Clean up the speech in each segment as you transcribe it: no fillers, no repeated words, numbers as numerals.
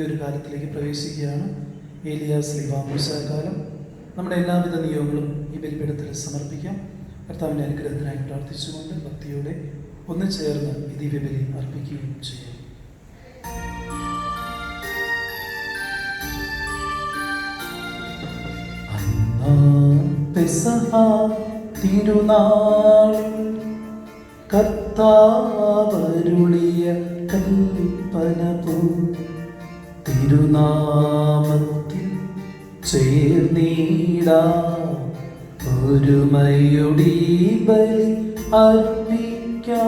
പുതിയൊരു കാലത്തിലേക്ക് പ്രവേശിക്കുകയാണ്. ഏലിയ സ്ലീബ മൂസ കാലം. നമ്മുടെ എല്ലാവിധ നിയോഗങ്ങളും ഈ ബലിപീഠത്തിൽ സമർപ്പിക്കാം. കർത്താവിൻ്റെ അനുഗ്രഹത്തിനായി പ്രാർത്ഥിച്ചുകൊണ്ട് ഭക്തിയോടെ ഒന്ന് ചേർന്ന് ഈ ദിവ്യബലി അർപ്പിക്കുകയും ചെയ്യാം. പെസഹ തിരുനാളിൽ കർത്താവരുളിയ കൽപ്പന പോ തിരുനാമത്തിൽ ചേർന്നിടാം ഒരുമയുടെ ബലി അർപ്പിക്കാം.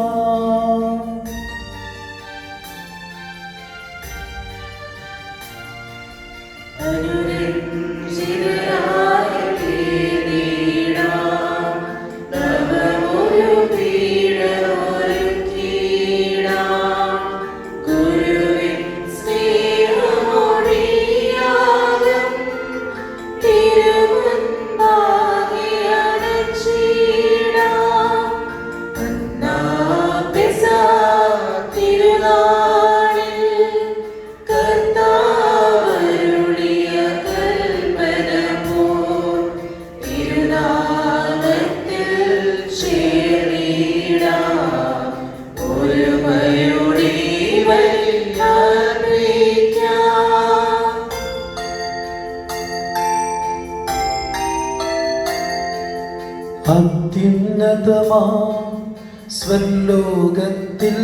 അത്യുന്നതമാ സ്വർലോകത്തിൽ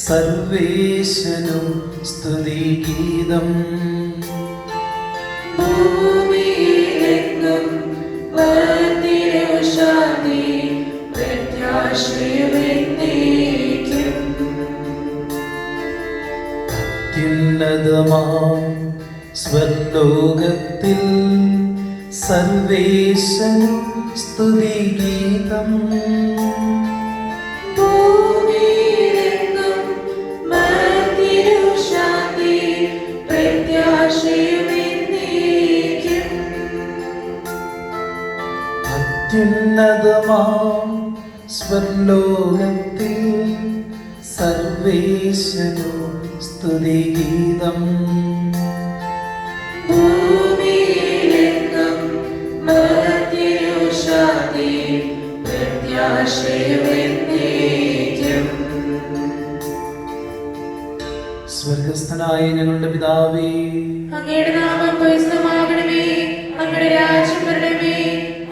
സർവേശനും സ്തുതിഗീതം. ഭൂമിയിലെങ്ങും ശാന്തി പ്രത്യാശയുമെന്നേക്കും. അത്യുന്നതമാ സ്വർലോകത്തിൽ സർവേശനും സ്തുതിഗീതം. ഭൂമിയിലെങ്ങും ശാന്തി പ്രത്യാശയുമെന്നേക്കും. അത്യുന്നതമാം സ്വർലോകത്തിൽ സർവേശനു സ്തുതിഗീതം. ഭൂമിയിലെങ്ങും ശാന്തി പ്രത്യാശയുമെന്നേക്കും. സ്വർഗസ്ഥനായ ഞങ്ങളുടെ പിതാവേ, അങ്ങയുടെ നാമം പൂജിതമാകണമേ. അങ്ങയുടെ രാജ്യം വരണമേ.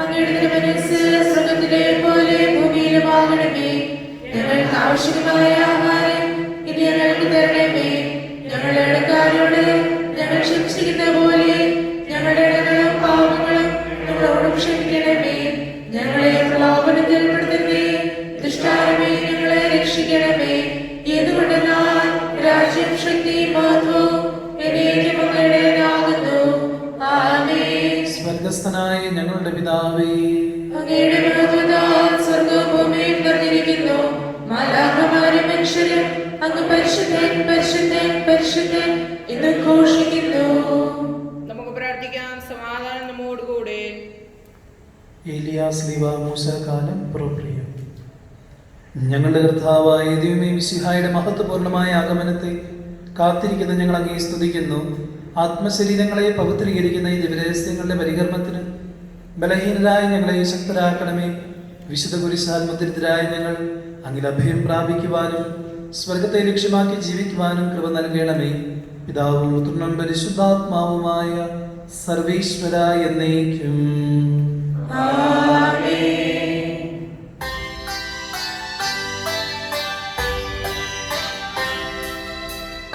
അങ്ങയുടെ തിരുമനസ്സ് സ്വർഗ്ഗത്തിലെ പോലെ ഭൂമിയിലുമാകണമേ. ഞങ്ങൾക്ക് ആവശ്യമായ ആഹാരം ഇനി ഞങ്ങൾക്ക് തരണമേ. ഞങ്ങളുടെ ഇടക്കാരോട് ഞങ്ങൾ ക്ഷമിച്ചിരിക്കുന്ന പോലെ ഞങ്ങളുടെ ഇടങ്ങളും പാപങ്ങളും ഞങ്ങളോട് ക്ഷമിക്കണമേ. ഞങ്ങളെ പ്രലോഭനത്തിൽ ഉൾപ്പെടുത്തരുതേ. ദുഷ്ടാരമേ, ഞങ്ങളെ രക്ഷിക്കണമേ. എന്തുകൊണ്ടെന്നാൽ രാജ്യം, ശക്തി, മഹത്വവും എന്നേക്കും അങ്ങയുടേതാകുന്നു. ആമേൻ. സ്വർഗസ്ഥനായ ഞങ്ങളുടെ പിതാവേ, അങ്ങയുടെ മഹത്വത്താൽ സ്വർഗ്ഗവും ഭൂമിയും നിറഞ്ഞിരിക്കുന്നു. മാലാഖമാരും മനുഷ്യരും അങ്ങ് പരിശുദ്ധൻ പരിശുദ്ധൻ പരിശുദ്ധൻ എന്ന് ഘോഷിക്കുന്നു. നമുക്ക് പ്രാർത്ഥിക്കാം. സമാധാനം നമ്മോടുകൂടെ. ഏലിയ സ്ലീബ മൂസ കാലം പ്രോപ്രിയം. ഞങ്ങളുടെ കർത്താവായ ദൈവമേ, മിശിഹായുടെ മഹത്വപൂർണ്ണമായ ആഗമനത്തെ കാത്തിരിക്കുന്ന ഞങ്ങൾ അങ്ങേ സ്തുതിക്കുന്നു. ആത്മശരീരങ്ങളെ പവിത്രീകരിക്കുന്ന ഈ ദിവരഹസ്യങ്ങളുടെ പരികർമ്മത്തിന് ബലഹീനരായ ഞങ്ങളെ ശക്തരാക്കണമേ. വിശുദ്ധ കുരിശാൽ മുദ്രിതരായ ഞങ്ങൾ അങ്ങിൽ അഭയം പ്രാപിക്കുവാനും സ്വർഗത്തെ ലക്ഷ്യമാക്കി ജീവിക്കുവാനും കൃപ നൽകണമേ. പിതാവും പുത്രനും പരിശുദ്ധാത്മാവുമായ സർവേശ്വര എന്നേക്കും.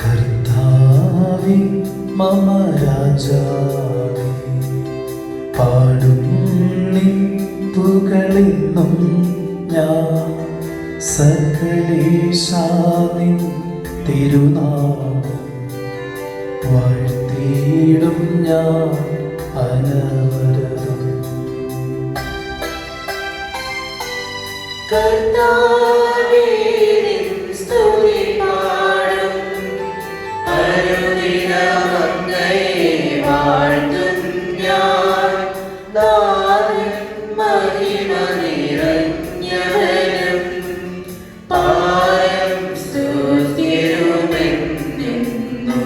കർത്താവേ മമ രാജാവേ, പാടും നിൻ പുകഴെന്നും ഞാൻ. സകലേശാ നിൻ തിരുനാമം വാഴ്ത്തിയിടും ഞാൻ അനവരതം. കർത്താവേ, നിൻ സ്തുതി പാടും. അനുദിനം അങ്ങയെ വാഴ്ത്തും ഞാൻ. നാഥൻ മഹിമ നിറഞ്ഞവനും പാരം സ്തുതിരുമെന്നെന്നും.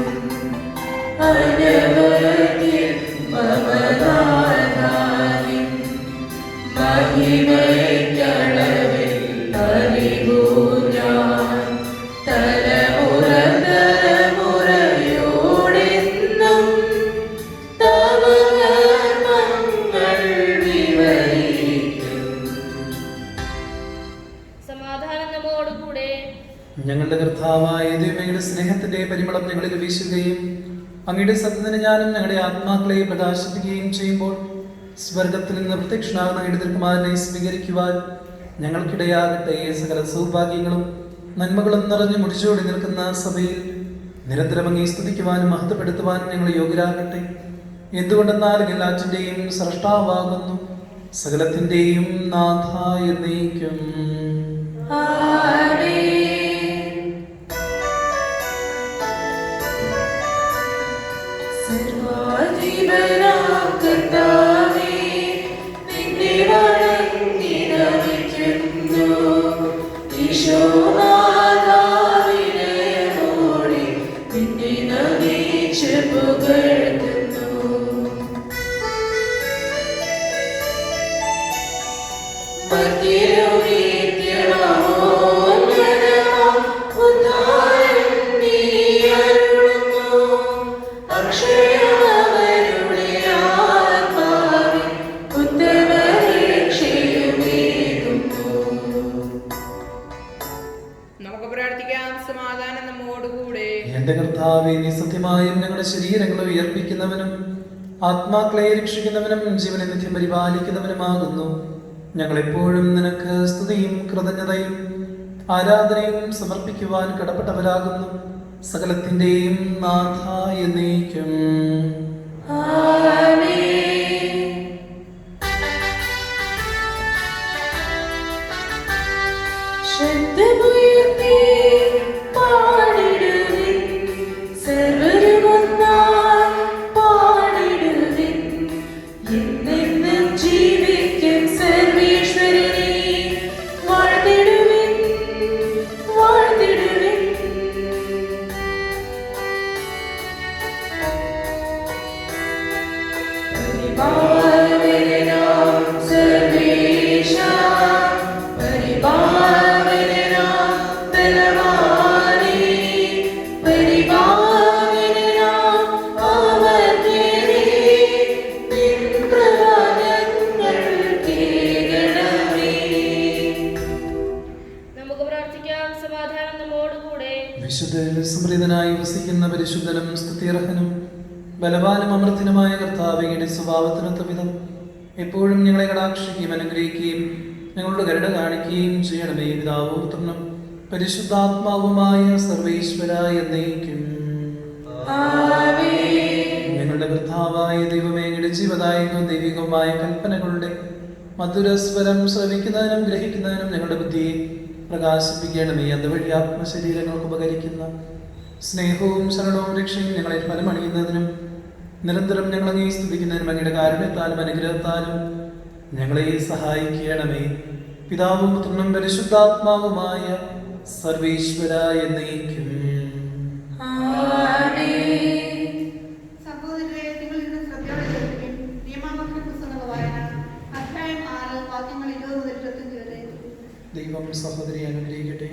നമ്മോടുകൂടെ. ഞങ്ങളുടെ കർത്താവായ ദൈവമേ, സ്നേഹത്തിന്റെ പരിമളം ഞങ്ങളിൽ വീശുകയും അങ്ങയുടെ സത്യത്തിന് ജ്ഞാനം ഞങ്ങളുടെ ആത്മാക്കളെ പ്രകാശിപ്പിക്കുകയും ചെയ്യുമ്പോൾ സ്വർഗത്തിൽ നിന്ന് പ്രത്യക്ഷനാകുന്ന അങ്ങയുടെ തിരുക്കുമാരനെ സ്വീകരിക്കുവാൻ ഞങ്ങൾക്കിടയാകട്ടെ. സകല സൗഭാഗ്യങ്ങളും നന്മകളും നിറഞ്ഞു മുടിച്ചോടി നിൽക്കുന്ന സഭയിൽ നിരന്തരം അങ്ങേ സ്തുതിക്കുവാനും മഹത്വപ്പെടുത്തുവാനും ഞങ്ങൾ യോഗ്യരാകട്ടെ. എന്തുകൊണ്ടെന്നാൽ എല്ലാറ്റിൻ്റെയും സ്രഷ്ടാവാകുന്നു, സകലത്തിൻ്റെയും നാഥ എന്നേക്കും. എന്റെ കർത്താവേ, നീ സത്യമായും ഞങ്ങളുടെ ശരീരങ്ങളെ ഉയർപ്പിക്കുന്നവനും ആത്മാക്കളെ രക്ഷിക്കുന്നവനും ജീവനെ നിത്യം പരിപാലിക്കുന്നവനുമാകുന്നു. ഞങ്ങളെപ്പോഴും നിനക്ക് സ്തുതിയും കൃതജ്ഞതയും ആരാധനയും സമർപ്പിക്കുവാൻ കടപ്പെട്ടവരാകുന്നു. സകലത്തിന്റെയും നാഥ എന്നേക്കും. വിശുദ്ധനായി വസിക്കുന്ന പരിശുദ്ധനും സ്തുത്യർഹനും ബലവാനും അമൃത്തിനുമായ കർത്താവയുടെ സ്വഭാവത്തിനൊത്ത വിധം എപ്പോഴും ഞങ്ങളെ കടാക്ഷിക്കുകയും അനുഗ്രഹിക്കുകയും ഞങ്ങളുടെ കരുണ കാണിക്കുകയും ചെയ്യണമേ. പിതാവും പുത്രനും പരിശുദ്ധാത്മാവുമായ സർവേശ്വര എന്നേക്കും. ഞങ്ങളുടെ കർത്താവായ ദൈവമേ, അങ്ങയുടെ ജീവദായകവും ദൈവികവുമായ കൽപ്പനകളുടെ മധുരസ്വരം ശ്രവിക്കുന്നതിനും ഗ്രഹിക്കുന്നതിനും ഞങ്ങളുടെ ബുദ്ധിയെ പ്രകാശിപ്പിക്കണമേ. അതുവഴി ആത്മശരീരങ്ങൾക്ക് ഉപകരിക്കുന്ന സ്നേഹവും ശരണവും രക്ഷയും ഞങ്ങളെ ഫലമണിയുന്നതിനും നിരന്തരം ഞങ്ങളെ സ്തുതിക്കുന്നതിനും അങ്ങയുടെ കാരുണ്യത്താലും അനുഗ്രഹത്താലും ഞങ്ങളെ സഹായിക്കണമേ. പിതാവും പുത്രനും പരിശുദ്ധാത്മാവുമായ സർവേശ്വര എന്നേക്കും. ദൈവം സഹോദരി അനുഗ്രഹിക്കട്ടെ.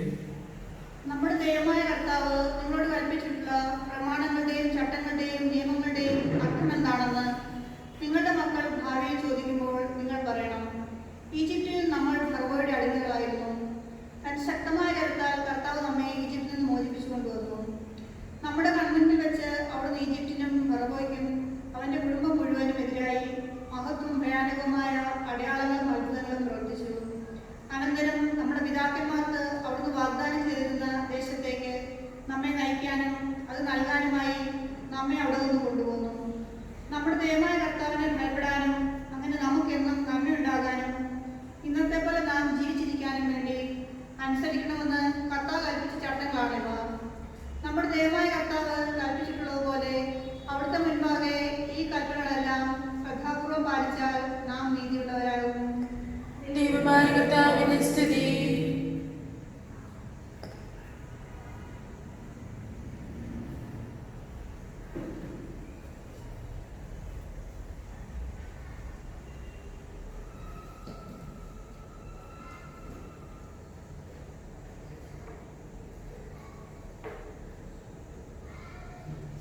നമ്മുടെ ദൈവമായ കർത്താവ് നിങ്ങളോട് കൽപ്പിച്ചിട്ടുള്ള പ്രമാണങ്ങളുടെയും ചട്ടങ്ങളുടെയും നിയമങ്ങളുടെയും അർത്ഥം എന്താണെന്ന് നിങ്ങളുടെ മക്കൾ ഭാവിയിൽ ചോദിക്കുമ്പോൾ നിങ്ങൾ പറയണം, ഈജിപ്തിൽ നമ്മൾ ഫറവോയുടെ അടിമകളായിരുന്നു. തന്റെ ശക്തമായ കരുത്താൽ കർത്താവ് നമ്മെ ഈജിപ്തിൽ നിന്ന് മോചിപ്പിച്ചു കൊണ്ടുവന്നു. നമ്മുടെ കൺമുന്നിൽ വെച്ച് അവിടുന്ന് ഈജിപ്തിനും ഫറവോയ്ക്കും അവന്റെ കുടുംബം മുഴുവനും എതിരായി മഹത്വം ഭയാനകമായ അടയാളങ്ങളും അത്ഭുതങ്ങളും പ്രവർത്തിച്ചു. അനന്തരം നമ്മുടെ പിതാക്കന്മാർക്ക് അവിടുന്ന് വാഗ്ദാനം ചെയ്തിരുന്ന ദേശത്തേക്ക് നമ്മെ നയിക്കാനും അത് നൽകാനുമായി നമ്മെ അവിടെ നിന്ന് കൊണ്ടുപോകുന്നു. നമ്മുടെ ദൈവമായ കർത്താവിനെ ഭയപ്പെടാനും അങ്ങനെ നമുക്കെന്നും നന്മയുണ്ടാകാനും ഇന്നത്തെ പോലെ നാം ജീവിച്ചിരിക്കാനും വേണ്ടി അനുസരിക്കണമെന്ന് കർത്താവ് കൽപ്പിച്ച ചട്ടങ്ങളാണിവ. നമ്മുടെ ദൈവമായ കർത്താവ് കൽപ്പിച്ചിട്ടുള്ളതുപോലെ അവിടുത്തെ മുൻപാകെ ഈ കൽപ്പനകളെല്ലാം ശ്രദ്ധാപൂർവം പാലിച്ചാൽ നാം നീതിയുള്ളവരാകും. ദൈവമായ കർത്താവിന്റെ സ്തുതി.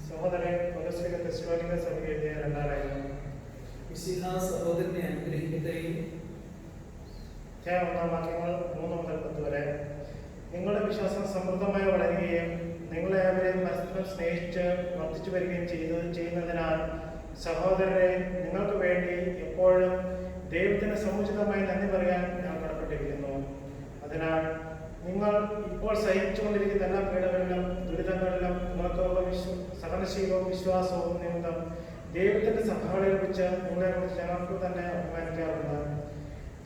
സഹോദരൻ പൗലോസ്ലിഹ തെസ്സലോനിക്ക സഭയ്ക്ക് എഴുതിയ രണ്ടാം ലേഖനം. മിശിഹ സഹോദരനെ അനുഗ്രഹിക്കട്ടെ. അധ്യായം 1 വാക്യങ്ങൾ 3 മുതൽ 10 വരെ. നിങ്ങളുടെ വിശ്വാസം സമൃദ്ധമായി വളരുകയും നിങ്ങളെ അവരെയും പരസ്പരം സ്നേഹിച്ച് വർദ്ധിച്ചു വരികയും ചെയ്യുന്നതിനാൽ സഹോദരരെ, നിങ്ങൾക്ക് വേണ്ടി എപ്പോഴും ദൈവത്തിന് സമുചിതമായി നന്ദി പറയാൻ ഞാൻ കടപ്പെട്ടിരിക്കുന്നു. അതിനാൽ നിങ്ങൾ ഇപ്പോൾ സഹിച്ചുകൊണ്ടിരിക്കുന്ന എല്ലാ പീഡകളിലും ദുരിതങ്ങളിലും നിങ്ങൾക്കുള്ള സഹനശീലവും വിശ്വാസവും നിമിത്തം ദൈവത്തിന്റെ സഭകളെ കുറിച്ച് നിങ്ങളെക്കുറിച്ച് ഞങ്ങൾക്ക് തന്നെ അഭിമാനിക്കാറുണ്ട്.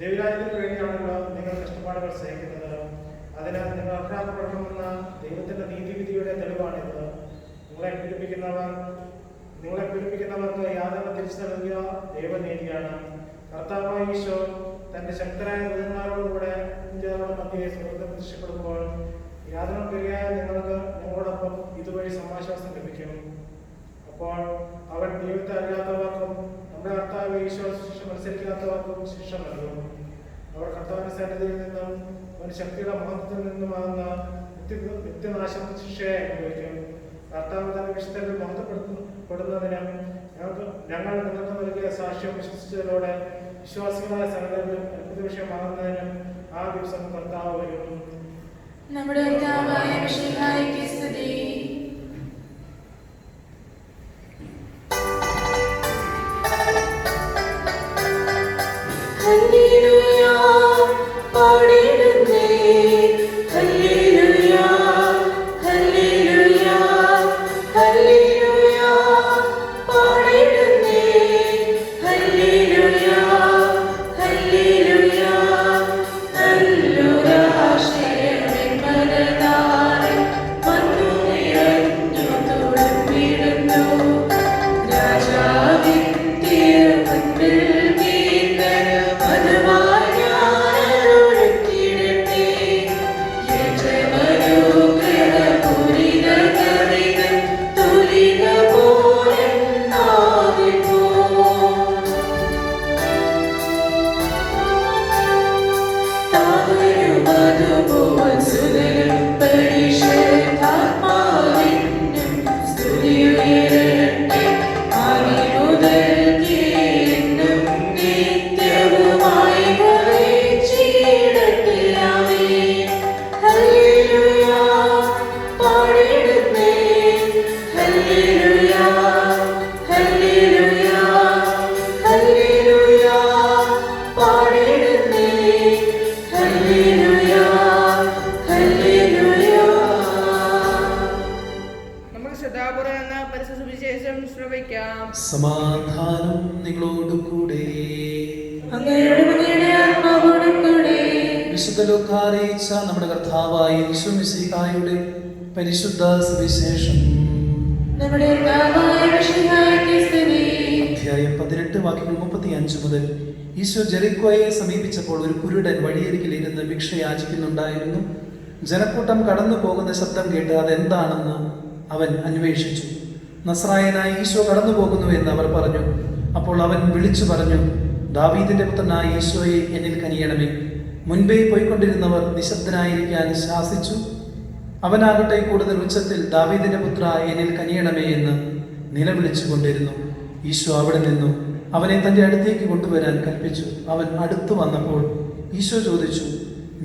ദൈവരാജ്യത്തിന് വേണ്ടിയാണല്ലോ നിങ്ങൾ കഷ്ടപ്പാടുകൾ സഹിക്കുന്നത്. അതിനാൽ നിങ്ങൾ അർഹരാക്കപ്പെടണമെന്ന ദൈവത്തിന്റെ നീതിവിധിയുടെ തെളിവാണിത്. നിങ്ങളെ പീഡിപ്പിക്കുന്നവർക്ക് യാതൊരു തിരിച്ചു നൽകിയ ദൈവനീതിയാണ്. കർത്താവായ ഈശോ തന്റെ ശക്തരായ ദൂതന്മാരോടുകൂടെ മധ്യേ സ്വർഗ്ഗത്തിൽ പ്രത്യക്ഷപ്പെടുമ്പോൾ യാതനപ്രിയരായ നിങ്ങൾക്ക് ഞങ്ങളോടൊപ്പം ഇതുവഴി സമാശ്വാസം ലഭിക്കും. അപ്പോൾ അവൻ ദൈവത്തെ അറിയാത്തവർക്കും നമ്മുടെ കർത്താവ് ഈശോ ശിക്ഷ മത്സരിക്കാത്തവർക്കും ശിക്ഷ നൽകും. അവർ കർത്താവിന്റെ സന്നിധിയിൽ നിന്നും അവന്റെ ശക്തിയുടെ മഹത്വത്തിൽ നിന്നുമാകുന്ന നിത്യനാശം ശിക്ഷയെ അനുഭവിക്കും. കർത്താവ് തന്റെ വിശുദ്ധരിൽ മഹത്വപ്പെടുന്നതിനും ഞങ്ങൾ നിങ്ങൾക്ക് നൽകിയ സാക്ഷ്യം വിശ്വസിച്ചതിലൂടെ വിശ്വാസികളായ സകലരിലും അത്ഭുത വിഷയമാകുന്നതിനും ആ ദിവസം കർത്താവ് വരും. നമ്മുടെ കർത്താവായ മിശിഹായ്ക്ക് സ്തുതി. ഹല്ലേലൂയ പാടിടുന്നേ, ഹല്ലേലൂയ ഹല്ലേലൂയ ഹല്ലേലൂയ പാടിടുന്നേ, ഹല്ലേലൂയ ഹല്ലേലൂയ നല്ലൊരാശയമെൻ മനതാരിൽ വന്നു നിറഞ്ഞു തുളുമ്പിടുന്നു. രാജാവിൻ തിരുമുൻപിൽ സമാധാനം നിങ്ങളോടുകൂടെ. വിശുദ്ധ ലൂക്കാ അറിയിച്ച നമ്മുടെ കർത്താവായ യേശു മിശിഹായുടെ പരിശുദ്ധ സുവിശേഷം അധ്യായം 18 വാക്യങ്ങൾ 35 മുതൽ. ഈശോ ജെറിക്കോയെ സമീപിച്ചപ്പോൾ ഒരു കുരുടൻ വഴിയരികിൽ ഇരുന്ന് ഭിക്ഷ യാചിക്കുന്നുണ്ടായിരുന്നു. ജനക്കൂട്ടം കടന്നു പോകുന്ന ശബ്ദം കേട്ട് അതെന്താണെന്ന് അവൻ അന്വേഷിച്ചു. നസ്രായനായ ഈശോ കടന്നു പോകുന്നു എന്ന് അവർ പറഞ്ഞു. അപ്പോൾ അവൻ വിളിച്ചു പറഞ്ഞു, ദാവീദിന്റെ പുത്രനായ ഈശോയെ എന്നിൽ കനിയണമേ. മുൻപേ പോയിക്കൊണ്ടിരുന്നവർ നിശബ്ദനായിരിക്കാൻ ശാസിച്ചു. അവനാകട്ടെ കൂടുതൽ ഉച്ചത്തിൽ ദാവീദിന്റെ പുത്ര എന്നിൽ കനിയണമേ എന്ന് നിലവിളിച്ചു കൊണ്ടിരുന്നു. ഈശോ അവിടെ നിന്നു അവനെ തന്റെ അടുത്തേക്ക് കൊണ്ടുവരാൻ കൽപ്പിച്ചു. അവൻ അടുത്തു വന്നപ്പോൾ ഈശോ ചോദിച്ചു,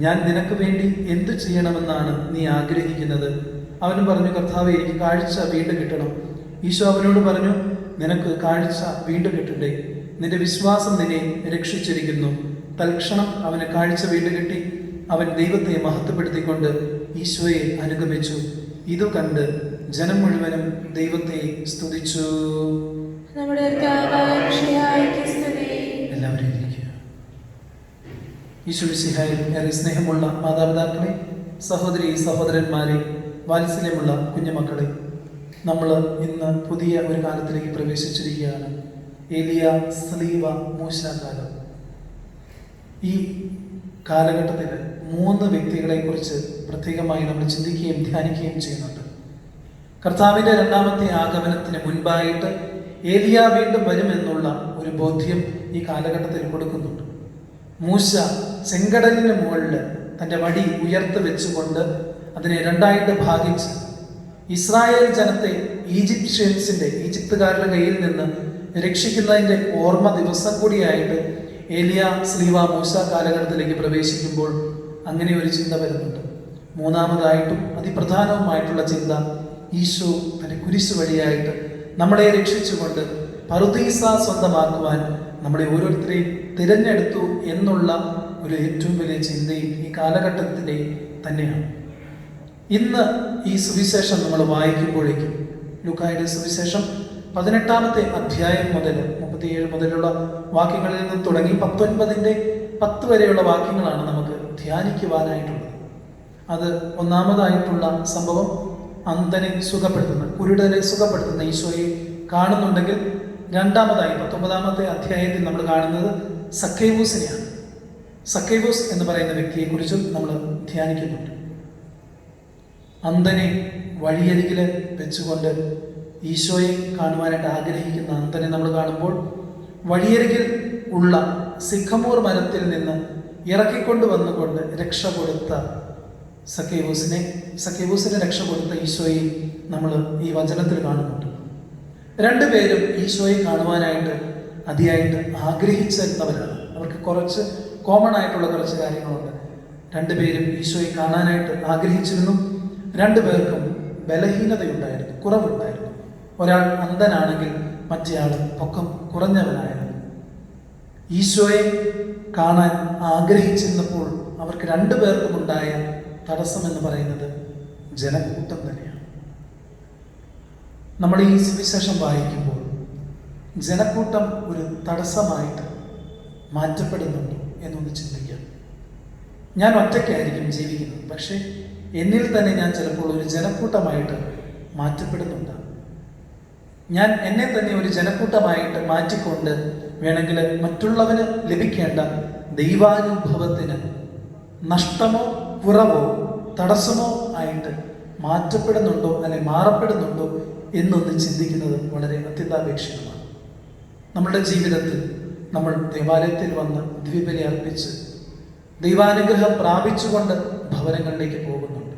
ഞാൻ നിനക്ക് വേണ്ടി എന്തു ചെയ്യണമെന്നാണ് നീ ആഗ്രഹിക്കുന്നത്? അവൻ പറഞ്ഞു, കർത്താവേ, എനിക്ക് കാഴ്ച വീണ്ടും കിട്ടണം. ഈശോ അവനോട് പറഞ്ഞു, നിനക്ക് കാഴ്ച വീണ്ടും കിട്ടണ്ടേ? നിന്റെ വിശ്വാസം നിന്നെ രക്ഷിച്ചിരിക്കുന്നു. തൽക്ഷണം അവന് കാഴ്ച വീണ്ടും കിട്ടി. അവൻ ദൈവത്തെ മഹത്വപ്പെടുത്തിക്കൊണ്ട് ഈശോയെ അനുഗമിച്ചു. ഇതു കണ്ട് ജനം മുഴുവനും ദൈവത്തെ സ്തുതിച്ചു. എല്ലാവരും ഇരിക്കുക. ഈശോ മിശിഹായിൽ ഏറെ സ്നേഹമുള്ള മാതാപിതാക്കളെ, സഹോദരി സഹോദരന്മാരെ, വാത്സല്യമുള്ള കുഞ്ഞുമക്കളെ, നമ്മൾ ഇന്ന് പുതിയ ഒരു കാലത്തിലേക്ക് പ്രവേശിച്ചിരിക്കുകയാണ്. ഏലിയ, സ്ലീവ, മൂശ കാലം. ഈ കാലഘട്ടത്തിൽ 3 വ്യക്തികളെ കുറിച്ച് പ്രത്യേകമായി നമ്മൾ ചിന്തിക്കുകയും ധ്യാനിക്കുകയും ചെയ്യുന്നുണ്ട്. കർത്താവിൻ്റെ 2ാമത്തെ ആഗമനത്തിന് മുൻപായിട്ട് ഏലിയ വീണ്ടും വരുമെന്നുള്ള ഒരു ബോധ്യം ഈ കാലഘട്ടത്തിൽ കൊടുക്കുന്നുണ്ട്. മൂശ ചെങ്കടലിന് മുകളിൽ തൻ്റെ വടി ഉയർത്ത് വെച്ചുകൊണ്ട് അതിനെ 2ആയിട്ട് ഭാഗിച്ച് ഇസ്രായേൽ ജനത്തെ ഈജിപ്തുകാരുടെ കയ്യിൽ നിന്ന് രക്ഷിക്കുന്നതിൻ്റെ ഓർമ്മ ദിവസം കൂടിയായിട്ട് ഏലിയ, സ്ലീവ, മൂശ കാലഘട്ടത്തിലേക്ക് പ്രവേശിക്കുമ്പോൾ അങ്ങനെ ഒരു ചിന്ത വരുന്നുണ്ട്. മൂന്നാമതായിട്ടും അതിപ്രധാനവുമായിട്ടുള്ള ചിന്ത, ഈശോ തൻ്റെ കുരിശ് വഴിയായിട്ട് നമ്മളെ രക്ഷിച്ചുകൊണ്ട് പറുദീസ സ്വന്തമാക്കുവാൻ നമ്മളെ ഓരോരുത്തരെയും തിരഞ്ഞെടുത്തു എന്നുള്ള ഒരു ഏറ്റവും വലിയ ചിന്തയും ഈ കാലഘട്ടത്തിൻ്റെ തന്നെയാണ്. ഇന്ന് ഈ സുവിശേഷം നമ്മൾ വായിക്കുമ്പോഴേക്കും ലൂക്കായുടെ സുവിശേഷം 18-ാമത്തെ അധ്യായം മുതൽ 37 മുതലുള്ള വാക്യങ്ങളിൽ നിന്ന് തുടങ്ങി 19-10 വരെയുള്ള വാക്യങ്ങളാണ് നമുക്ക് ധ്യാനിക്കുവാനായിട്ടുള്ളത്. അത് ഒന്നാമതായിട്ടുള്ള സംഭവം അന്ധനെ സുഖപ്പെടുത്തുന്ന, കുരുടനെ സുഖപ്പെടുത്തുന്ന ഈശോയെ കാണുന്നുണ്ടെങ്കിൽ, രണ്ടാമതായി 19-ാമത്തെ അധ്യായത്തിൽ നമ്മൾ കാണുന്നത് സക്കേവൂസിനെയാണ്. സക്കേവൂസ് എന്ന് പറയുന്ന വ്യക്തിയെക്കുറിച്ചും നമ്മൾ ധ്യാനിക്കുന്നുണ്ട്. അന്ധനെ വഴിയരികിൽ വെച്ചുകൊണ്ട് ഈശോയെ കാണുവാനായിട്ട് ആഗ്രഹിക്കുന്ന അന്ധനെ നമ്മൾ കാണുമ്പോൾ, വഴിയരികിൽ ഉള്ള സിഖമൂർ മരത്തിൽ നിന്ന് ഇറക്കിക്കൊണ്ട് വന്നുകൊണ്ട് രക്ഷ കൊടുത്ത സക്കേവൂസിനെ രക്ഷ കൊടുത്ത ഈശോയെ നമ്മൾ ഈ വചനത്തിൽ കാണുന്നുണ്ട്. രണ്ടുപേരും ഈശോയെ കാണുവാനായിട്ട് അതിയായിട്ട് ആഗ്രഹിച്ചിരുന്നവരാണ്. അവർക്ക് കുറച്ച് കോമൺ ആയിട്ടുള്ള കുറച്ച് കാര്യങ്ങളുണ്ട്. രണ്ടുപേരും ഈശോയെ കാണാനായിട്ട് ആഗ്രഹിച്ചിരുന്നു. രണ്ടുപേർക്കും ബലഹീനതയുണ്ടായിരുന്നു, കുറവുണ്ടായിരുന്നു. ഒരാൾ അന്ധനാണെങ്കിൽ മറ്റേയാൾ പൊക്കം കുറഞ്ഞവനായിരുന്നു. ഈശോയെ കാണാൻ ആഗ്രഹിച്ചിരുന്നപ്പോൾ അവർക്ക് രണ്ടുപേർക്കും ഉണ്ടായ തടസ്സം എന്ന് പറയുന്നത് ജനക്കൂട്ടം തന്നെയാണ്. നമ്മൾ ഈ സുവിശേഷം വായിക്കുമ്പോൾ ജനക്കൂട്ടം ഒരു തടസ്സമായിട്ട് മാറ്റപ്പെടുന്നുണ്ടോ എന്നൊന്ന് ചിന്തിക്കാം. ഞാൻ ഒറ്റയ്ക്കായിരിക്കും ജീവിക്കുന്നത്, പക്ഷേ എന്നിൽ തന്നെ ഞാൻ ചിലപ്പോൾ ഒരു ജനക്കൂട്ടമായിട്ട് മാറ്റപ്പെടുന്നുണ്ട്. ഞാൻ എന്നെ തന്നെ ഒരു ജനക്കൂട്ടമായിട്ട് മാറ്റിക്കൊണ്ട് വേണമെങ്കിൽ മറ്റുള്ളവന് ലഭിക്കേണ്ട ദൈവാനുഭവത്തിന് നഷ്ടമോ കുറവോ തടസ്സമോ ആയിട്ട് മാറ്റപ്പെടുന്നുണ്ടോ അല്ലെ മാറപ്പെടുന്നുണ്ടോ എന്നൊന്ന് ചിന്തിക്കുന്നത് വളരെ അത്യന്താപേക്ഷിതമാണ്. നമ്മുടെ ജീവിതത്തിൽ നമ്മൾ ദേവാലയത്തിൽ വന്ന് ദിവ്യബലി അർപ്പിച്ച് ദൈവാനുഗ്രഹം പ്രാപിച്ചുകൊണ്ട് ഭവനങ്ങളിലേക്ക് പോകുന്നുണ്ട്.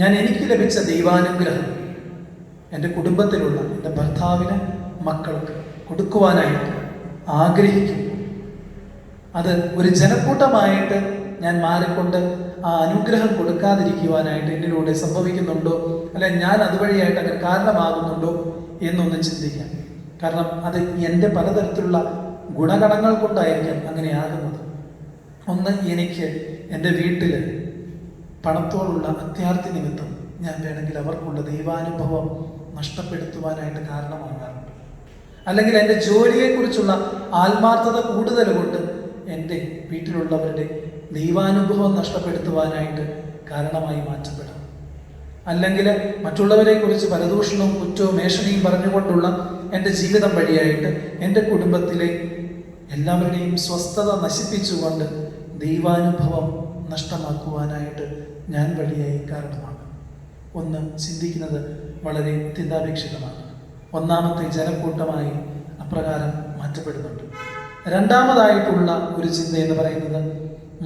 ഞാൻ എനിക്ക് ലഭിച്ച ദൈവാനുഗ്രഹം എൻ്റെ കുടുംബത്തിലുള്ള എൻ്റെ ഭർത്താവിന്, മക്കൾക്ക് കൊടുക്കുവാനായിട്ട് ആഗ്രഹിക്കുന്നു. അത് ഒരു ജനക്കൂട്ടമായിട്ട് ഞാൻ മാറിക്കൊണ്ട് ആ അനുഗ്രഹം കൊടുക്കാതിരിക്കുവാനായിട്ട് എന്നിലൂടെ സംഭവിക്കുന്നുണ്ടോ, അല്ലെ ഞാൻ അതുവഴിയായിട്ട് അങ്ങനെ കാരണമാകുന്നുണ്ടോ എന്നൊന്ന് ചിന്തിക്കാം. കാരണം അത് എൻ്റെ പലതരത്തിലുള്ള ഗുണഗണങ്ങൾ കൊണ്ടായിരിക്കാം അങ്ങനെയാകുന്നത്. ഒന്ന്, എനിക്ക് എൻ്റെ വീട്ടിൽ പണത്തോടുള്ള അത്യാർത്തി നിമിത്തം ഞാൻ വേണമെങ്കിൽ അവർക്കുള്ള ദൈവാനുഭവം നഷ്ടപ്പെടുത്തുവാനായിട്ട് കാരണമാകാറുണ്ട്. അല്ലെങ്കിൽ എൻ്റെ ജോലിയെക്കുറിച്ചുള്ള ആത്മാർത്ഥത കൂടുതൽ കൊണ്ട് എൻ്റെ വീട്ടിലുള്ളവരുടെ ദൈവാനുഭവം നഷ്ടപ്പെടുത്തുവാനായിട്ട് കാരണമായി മാറ്റപ്പെടാം. അല്ലെങ്കിൽ മറ്റുള്ളവരെ കുറിച്ച് പരദൂഷണവും കുറ്റവും മേഷണിയും പറഞ്ഞുകൊണ്ടുള്ള എൻ്റെ ജീവിതം വഴിയായിട്ട് എൻ്റെ കുടുംബത്തിലെ എല്ലാവരുടെയും സ്വസ്ഥത നശിപ്പിച്ചുകൊണ്ട് ദൈവാനുഭവം നഷ്ടമാക്കുവാനായിട്ട് ഞാൻ വഴിയായി കാരണമാണ്. ഒന്ന് ചിന്തിക്കുന്നത് വളരെ അത്യന്താപേക്ഷിതമാണ്. ഒന്നാമത്തെ ജനക്കൂട്ടമായി അപ്രകാരം മാറ്റപ്പെടുന്നുണ്ട്. രണ്ടാമതായിട്ടുള്ള ഒരു ചിന്ത എന്ന് പറയുന്നത്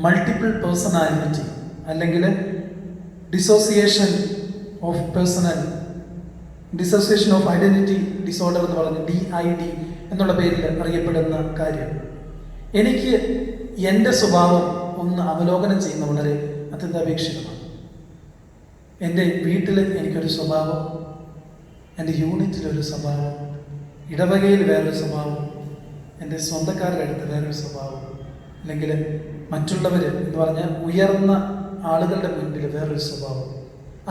മൾട്ടിപ്പിൾ പേഴ്സണാലിറ്റി അല്ലെങ്കിൽ ഡിസോസിയേഷൻ ഓഫ് ഐഡന്റിറ്റി ഡിസോർഡർ എന്ന് പറഞ്ഞ് DID എന്നുള്ള പേരിൽ അറിയപ്പെടുന്ന കാര്യം. എനിക്ക് എൻ്റെ സ്വഭാവം ഒന്ന് അവലോകനം ചെയ്യുന്ന വളരെ അത്യന്താപേക്ഷിതമാണ്. എൻ്റെ വീട്ടിൽ എനിക്കൊരു സ്വഭാവം, എൻ്റെ യൂണിറ്റിലൊരു സ്വഭാവം, ഇടവകയിൽ വേറൊരു സ്വഭാവം, എൻ്റെ സ്വന്തക്കാരുടെ അടുത്ത് വേറൊരു സ്വഭാവം, അല്ലെങ്കിൽ മറ്റുള്ളവർ എന്ന് പറഞ്ഞാൽ ഉയർന്ന ആളുകളുടെ മുൻപിൽ വേറൊരു സ്വഭാവം.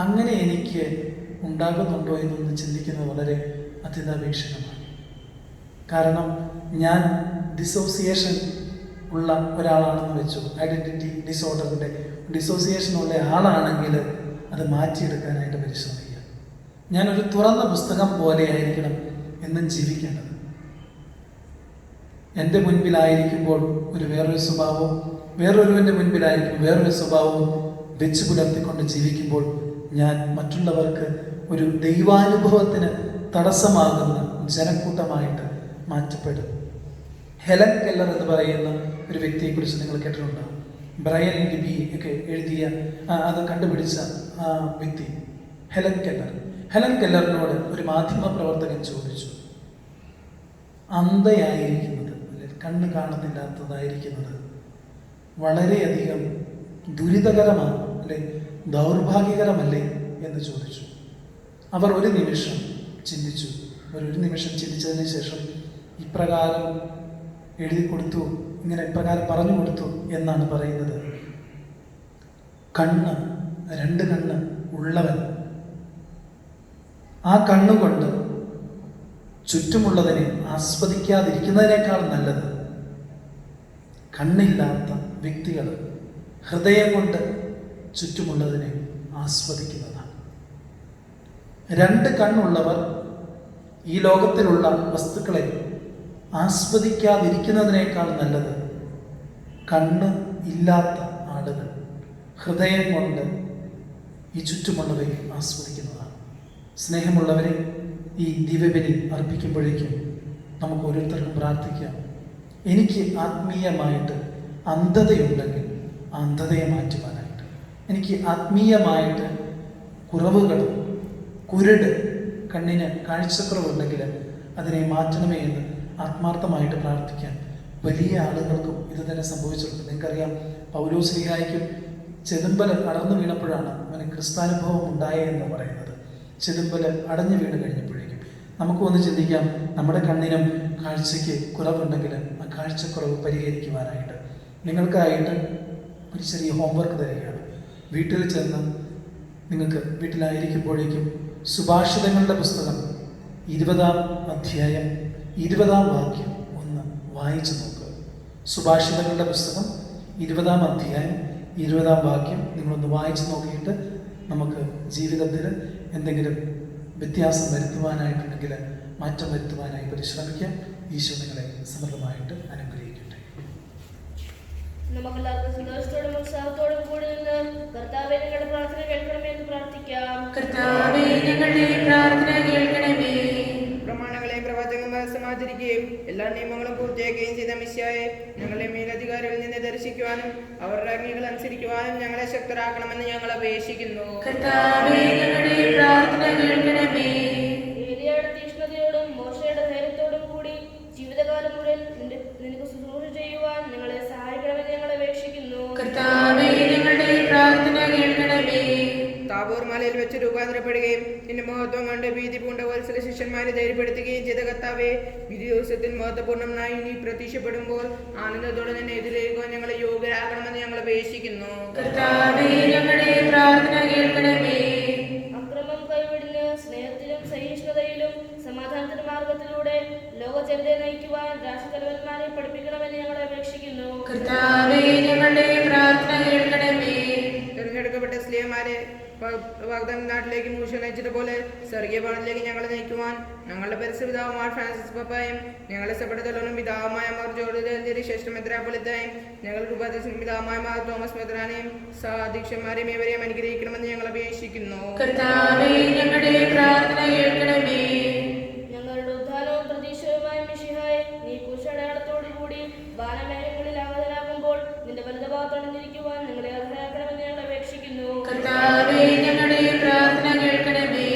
അങ്ങനെ എനിക്ക് ഉണ്ടാകുന്നുണ്ടോ എന്നൊന്ന് ചിന്തിക്കുന്നത് വളരെ അത്യന്താപേക്ഷിതമാണ്. കാരണം ഞാൻ ഡിസോസിയേഷൻ ഉള്ള ഒരാളാണെന്ന് വെച്ചു, ഐഡൻറ്റിറ്റി ഡിസോർഡറിൻ്റെ ഡിസോസിയേഷൻ ഉള്ള ആളാണെങ്കിൽ അത് മാറ്റിയെടുക്കാനായിട്ട് പരിശ്രമിക്കുക. ഞാനൊരു തുറന്ന പുസ്തകം പോലെ ആയിരിക്കണം എന്നും ജീവിക്കേണ്ടത്. എൻ്റെ മുൻപിലായിരിക്കുമ്പോൾ ഒരു വേറൊരു സ്വഭാവവും, വേറൊരുവൻ്റെ മുൻപിലായിരിക്കും വേറൊരു സ്വഭാവവും വെച്ച് പുലർത്തിക്കൊണ്ട് ജീവിക്കുമ്പോൾ ഞാൻ മറ്റുള്ളവർക്ക് ഒരു ദൈവാനുഭവത്തിന് തടസ്സമാകുന്ന ജനക്കൂട്ടമായിട്ട് മാറ്റപ്പെടും. ഹെലൻ കെല്ലർ എന്ന് പറയുന്ന ഒരു വ്യക്തിയെക്കുറിച്ച് നിങ്ങൾ കേട്ടിട്ടുണ്ടാകും. ബ്രയൻ ലിബി ഒക്കെ എഴുതിയ അത് കണ്ടുപിടിച്ച ആ വ്യക്തി ഹെലൻ കെല്ലറിനോട് ഒരു മാധ്യമ പ്രവർത്തകൻ ചോദിച്ചു, അന്ധയായിരിക്കുന്നത് അല്ലെങ്കിൽ കണ്ണ് കാണുന്നില്ലാത്തതായിരിക്കുന്നത് വളരെയധികം ദുരിതകരമാണ്, അല്ലെ ദൗർഭാഗ്യകരമല്ലേ എന്ന് ചോദിച്ചു. അവർ ഒരു നിമിഷം ചിന്തിച്ചു. ഒരു നിമിഷം ചിന്തിച്ചതിന് ശേഷം ഇപ്രകാരം എഴുതി കൊടുത്തു, ഇങ്ങനെ ഇപ്രകാരം പറഞ്ഞു കൊടുത്തു എന്നാണ് പറയുന്നത്. കണ്ണ്, 2 കണ്ണ് ഉള്ളവൻ ആ കണ്ണുകൊണ്ട് ചുറ്റുമുള്ളതിനെ ആസ്വദിക്കാതിരിക്കുന്നതിനേക്കാൾ നല്ലത് കണ്ണില്ലാത്ത വ്യക്തികൾ ഹൃദയം കൊണ്ട് ചുറ്റുമുള്ളതിനെ ആസ്വദിക്കുന്നതാണ്. 2 കണ്ണുള്ളവർ ഈ ലോകത്തിലുള്ള വസ്തുക്കളെ ആസ്വദിക്കാതിരിക്കുന്നതിനേക്കാൾ നല്ലത് കണ്ണ് ഇല്ലാത്ത ആളുകൾ ഹൃദയം കൊണ്ട് ഈ ചുറ്റുമുള്ളവയെ ആസ്വദിക്കുന്നതാണ്. സ്നേഹമുള്ളവരെ, ഈ ദിവ്യബലി അർപ്പിക്കുമ്പോഴേക്കും നമുക്ക് ഓരോരുത്തർക്കും പ്രാർത്ഥിക്കാം. എനിക്ക് ആത്മീയമായിട്ട് അന്ധതയുണ്ടെങ്കിൽ ആ അന്ധതയെ മാറ്റുവാനായിട്ട്, എനിക്ക് ആത്മീയമായിട്ട് കുറവുകൾ, കുരുട്, കണ്ണിന് കാഴ്ചക്കുറവുണ്ടെങ്കിൽ അതിനെ മാറ്റണമേ എന്ന് ആത്മാർത്ഥമായിട്ട് പ്രാർത്ഥിക്കാൻ. വലിയ ആളുകൾക്കും ഇത് തന്നെ സംഭവിച്ചിട്ടുണ്ട്. നിങ്ങൾക്കറിയാം, പൗലോസ്ലീഹായ്ക്കും ചെതുമ്പൽ അടർന്നു വീണപ്പോഴാണ് അവന് ക്രിസ്താനുഭവം ഉണ്ടായെന്ന് പറയുന്നത്. ചെതുമ്പൽ അടഞ്ഞു വീണ് കഴിഞ്ഞപ്പോഴേക്കും നമുക്ക് ഒന്ന് ചിന്തിക്കാം, നമ്മുടെ കണ്ണിനും കാഴ്ചയ്ക്ക് കുറവുണ്ടെങ്കിൽ ആ കാഴ്ചക്കുറവ് പരിഹരിക്കുവാനായിട്ട് നിങ്ങൾക്കായിട്ട് ഒരു ചെറിയ ഹോംവർക്ക് തരികയാണ്. വീട്ടിൽ ചെന്ന് നിങ്ങൾക്ക് വീട്ടിലായിരിക്കുമ്പോഴേക്കും സുഭാഷിതങ്ങളുടെ പുസ്തകം 20-ാം അധ്യായം 20-ാം വാക്യം ഒന്ന് വായിച്ചു നോക്കുക. സുഭാഷിതങ്ങളുടെ പുസ്തകം 20-ാം അധ്യായം 20-ാം വാക്യം നിങ്ങളൊന്ന് വായിച്ചു നോക്കിയിട്ട് നമുക്ക് ജീവിതത്തിൽ എന്തെങ്കിലും വ്യത്യാസം വരുത്തുവാനായിട്ടുണ്ടെങ്കിൽ മാറ്റം വരുത്തുവാനായി പരിശ്രമിക്കാം. ഈശോ നിങ്ങളെ സമൃദ്ധമായിട്ട് അനുഗ്രഹിക്കട്ടെ. നമുക്കെല്ലാവർക്കും സന്തോഷത്തോടും ഉത്സാഹത്തോടും കൂടി നിന്ന് കർത്താവേ ഞങ്ങളുടെ പ്രാർത്ഥന കേൾക്കണമേ എന്ന് പ്രാർത്ഥിക്കാം. കർത്താവേ, ഞങ്ങളുടെ പ്രാർത്ഥന കേൾക്കണമേ. പ്രമാണങ്ങളെയും പ്രവാചകന്മാരെ സമാചരിക്കുകയും എല്ലാ നിയമങ്ങളും പൂർത്തിയാക്കുകയും ചെയ്ത മിശിഹായെ ഞങ്ങളുടെ മേലധികാരികളിൽ നിന്ന് ദർശിക്കുവാനും അവരുടെ ആജ്ഞകൾ അനുസരിക്കുവാനും ഞങ്ങളെ ശക്തരാക്കണമെന്ന് ഞങ്ങൾ അപേക്ഷിക്കുന്നു. കർത്താവേ, ഞങ്ങളുടെ പ്രാർത്ഥന കേൾക്കണമേ. ഏലിയയുടെ തീക്ഷ്ണതയോടും മോശയുടെ ധൈര്യത്തോടും കൂടി ജീവിതകാലം മുഴുവൻ നിനക്ക് ശുശ്രൂഷ ചെയ്യുവാൻ ഞങ്ങളെ സഹായിക്കണമെന്ന് ഞങ്ങൾ അപേക്ഷിക്കുന്നു. കർത്താവേ, ഞങ്ങളുടെ പ്രാർത്ഥന കേൾക്കണമേ. താബോർ മലയിൽ വെച്ച് രൂപാന്തരപ്പെടുകയും നിന്റെ മഹത്വം കണ്ട് ഭീതി പൂണ്ട വത്സല ശിഷ്യന്മാരെ ധൈര്യപ്പെടുത്തുകയും ചെയ്ത കർത്താവേ, വിധി ദിവസത്തിൽ മഹത്വപൂർണ്ണമായി നീ പ്രത്യക്ഷപ്പെടുമ്പോൾ ആനന്ദത്തോടെ നിന്നെ എതിരേൽക്കുവാൻ ഞങ്ങളെ യോഗ്യരാക്കണമെന്ന് ഞങ്ങൾ അപേക്ഷിക്കുന്നു. കർത്താവേ, ഞങ്ങളുടെ പ്രാർത്ഥന കേൾക്കണമേ. അക്രമം കൈവിടിന് സ്നേഹത്തിലും സഹിഷ്ണുതയിലും സമാധാനത്തിന്റെ മാർഗത്തിലൂടെ ലോകജനതയെ നയിക്കുവാൻ രാഷ്ട്രതലവന്മാരെ പഠിപ്പിക്കണമെന്ന് ഞങ്ങൾ അപേക്ഷിക്കുന്നു. കർത്താവേ, ഞങ്ങളുടെ പ്രാർത്ഥന കേൾക്കണമേ. തിരഞ്ഞെടുക്കപ്പെട്ട സ്ത്രീയന്മാരെ വാഗ്ദാന നാട്ടിലേക്ക് മൂശ നയിച്ചതുപോലെ സ്വർഗീയ ഭവനത്തിലേക്ക് ഞങ്ങളെ നയിക്കുവാൻ ഞങ്ങളുടെ പരിസ്ഥിതിപിതാവുമായ ഫ്രാൻസിസ് പപ്പായും ഞങ്ങളുടെ സഭയുടെ പിതാവുമായ മാർ ജോർജ് ശ്രേഷ്ഠ മെത്രാപ്പൊലീത്തയും ഞങ്ങളുടെ പിതാവുമായ മാർ തോമസ് മെത്രാനെയും സഹാധ്യക്ഷന്മാരെയും ഇവരെയും അനുഗ്രഹിക്കണമെന്ന് ഞങ്ങൾ അപേക്ഷിക്കുന്നു. കർത്താവേ, ഞങ്ങളുടെ പ്രാർത്ഥന കേൾക്കണമേ. ഞങ്ങളുടെ ഉദ്ധാനവും പ്രതീക്ഷയുമായ മിശിഹായെ നീ കുരിശടയാളത്തോടുകൂടി വാനമേഘങ്ങളിൽ ആഗതനാകുമ്പോൾ നിന്റെ വലതുഭാഗത്തണിഞ്ഞിരിക്കുവാൻ ഞങ്ങളെ അർഹരാക്കണമെന്ന് ഞങ്ങൾ അപേക്ഷിക്കുന്നു. കർത്താവേ, ഞങ്ങളുടെ പ്രാർത്ഥന കേൾക്കണമേ.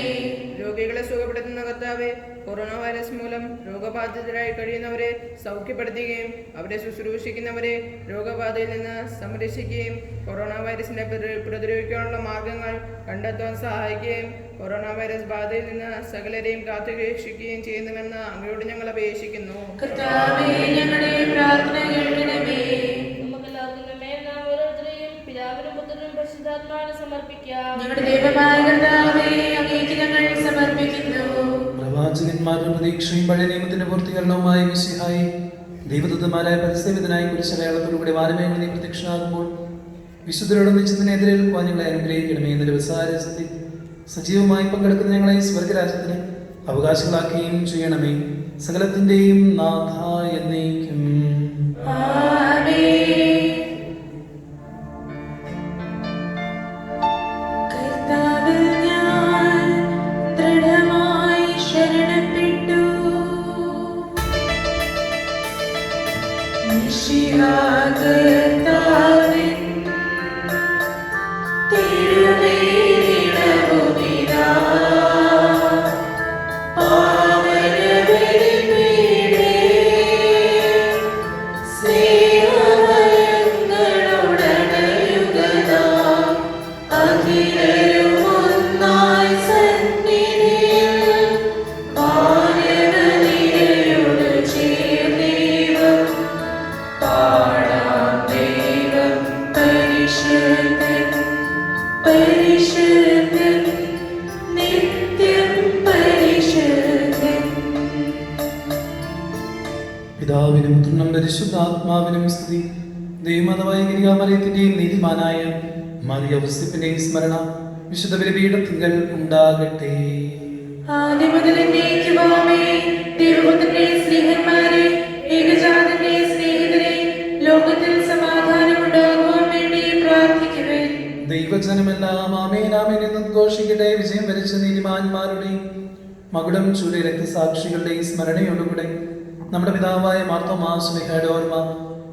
രോഗികളെ സുഖപ്പെടുത്തുന്ന കർത്താവേ, കൊറോണ വൈറസ് മൂലം രോഗബാധിതരായി കഴിയുന്നവരെ സൗഖ്യപ്പെടുത്തുകയും അവരെ ശുശ്രൂഷിക്കുന്നവരെ രോഗബാധയിൽ നിന്ന് സംരക്ഷിക്കുകയും കൊറോണ വൈറസിനെ പ്രതിരോധിക്കാനുള്ള മാർഗങ്ങൾ കണ്ടെത്താൻ സഹായിക്കുകയും കൊറോണ വൈറസ് ബാധയിൽ നിന്ന് സകലരെയും കാത്തുരക്ഷിക്കുകയും ചെയ്യുന്നുവെന്ന് അങ്ങയോട് ഞങ്ങൾ അപേക്ഷിക്കുന്നു. കർത്താവേ, ഞങ്ങളുടെ പ്രാർത്ഥന കേൾക്കണമേ. നമുക്കെല്ലാവർക്കും നമ്മെ നാം ഓരോരുത്തരെയും പിതാവിനും പുത്രനും പരിശുദ്ധാത്മാവിനും സമർപ്പിക്കാം. ഞങ്ങളുടെ ദൈവമായ കർത്താവേ, അങ്ങേക്ക് ഞങ്ങൾ സമർപ്പിക്കുന്നു. പ്രവാചകന്മാരുടെ പ്രതീക്ഷയും പഴയ നിയമത്തിന്റെ പൂർത്തീകരണവുമായ മിശിഹായി ദൈവദൂതന്മാരായ പരിസേവിതനായി കുരിശടയാളത്തിലൂടെ വാരമേഖല നീ പ്രത്യക്ഷനാകുമ്പോൾ വിശുദ്ധരോടൊന്നിച്ച് എതിരേൽക്കുവാൻ ഞങ്ങളെ അനുഗ്രഹിക്കണമേ. എന്ന വ്യവസായത്തിൽ സജീവമായി പങ്കെടുക്കുന്ന ഞങ്ങളെ സ്വർഗരാജ്യത്തിന് അവകാശങ്ങളാക്കുകയും ചെയ്യണമേ. സകലത്തിന്റെയും നാഥ എന്നേക്കും. കർത്താവിൽ ഞാൻ ദൃഢമായി ശരണപ്പെട്ടു. മിശിഹാ കർത്താവിൻ തിരുവേദിയിടവുമിതാ. പാവനബലിപീഠേ സ്നേഹമയങ്ങളോടണയുക നാം. പരിശുദ്ധാത്മാവിനും സ്തുതി. ദൈവമാതാവായ കന്യകാമറിയത്തിന്റെയും നീതിമാനായ മാറിയ ഔസേപ്പിന്റെയും സ്മരണ വിശുദ്ധ ബലിപീഠത്തിങ്കൽ ഉണ്ടാകട്ടെ. ആദ്യം മുതൽ എന്നേക്കും ആമേൻ. ദൈവപുത്രന്റെ സ്നേഹന്മാരെ, ഏകജാതന്റെ സ്നേഹിതരെ, ലോകത്തിൽ സമാധാനം ഉണ്ടാകുവാൻ വേണ്ടി പ്രാർത്ഥിക്കുവേൻ. ദൈവജനമെല്ലാം ആമേൻ ആമേൻ എന്ന് ഘോഷിക്കട്ടെ. വിജയം വരിച്ച നീതിമാന്മാരുടെയും മകുടം ചൂടിയ രക്തസാക്ഷികളുടെയും സ്മരണയോടുകൂടെ നമ്മുടെ പിതാവായ മാർത്തോമാ ശ്ലീഹായുടെ ഓർമ്മ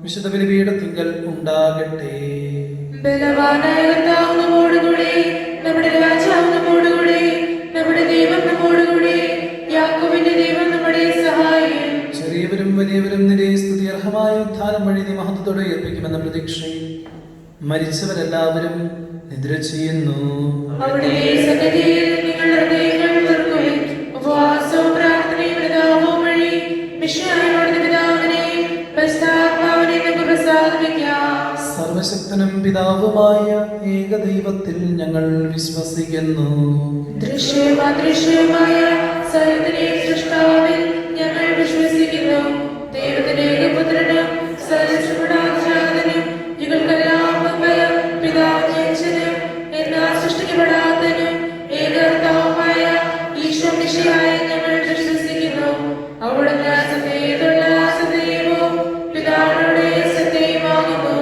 വിശുദ്ധ ബലിപീഠത്തിങ്കൽ ഉണ്ടാകട്ടെ. ബലവാനായ കർത്താവ് നമ്മോടുകൂടെ, നമ്മുടെ രാജാവ് നമ്മോടുകൂടെ, നമ്മുടെ ദൈവം നമ്മോടുകൂടെ, യാക്കോബിന്റെ ദൈവം നമ്മുടെ സഹായം. ചെറിയവരും വലിയവരും നിന്റെ സ്തുതി അർഹമായ ഉത്ഥാനം വഴി നീ മഹത്വത്തോടെ ഉയർപ്പിക്കുമെന്ന പ്രതീക്ഷയിൽ മരിച്ചവരെല്ലാവരും നിദ്ര ചെയ്യുന്നു. അവിടുത്തെ സന്നിധിയിൽ നിങ്ങളുടെ ഹൃദയങ്ങൾ തുറക്കുവിൻ. ഉപവാസവും പ്രാർത്ഥനയും പ്രതാപവും വഴി മിശിഹായോട് പിതാവിനെ പരിശുദ്ധാത്മാവിനെ നമുക്ക് പ്രസാദിപ്പിക്കാം. സർവശക്തനും പിതാവുമായ ഏകദൈവത്തിൽ ഞങ്ങൾ വിശ്വസിക്കുന്നു. ദൃശ്യവും അദൃശ്യവുമായ സകലത്തിലെ സൃഷ്ടാവിൽ ഞങ്ങൾ വിശ്വസിക്കുന്നു. ദൈവത്തിന്റെ ഏകപുത്രനും സർവ്വജാതനും യുഗങ്ങൾക്കെല്ലാം മുമ്പ് പിതാവ് ജനിച്ചതും എന്നാൽ സൃഷ്ടിക്കപ്പെടാത്തതും ഏകകർത്താവുമായ ഈശോ മിശിഹായെ ഞങ്ങൾ വിശ്വസിക്കുന്നു. അവിടുന്ന് സത്യമുള്ള സത്യവും പിതാവിനോട് സത്യവുമാകുന്നു.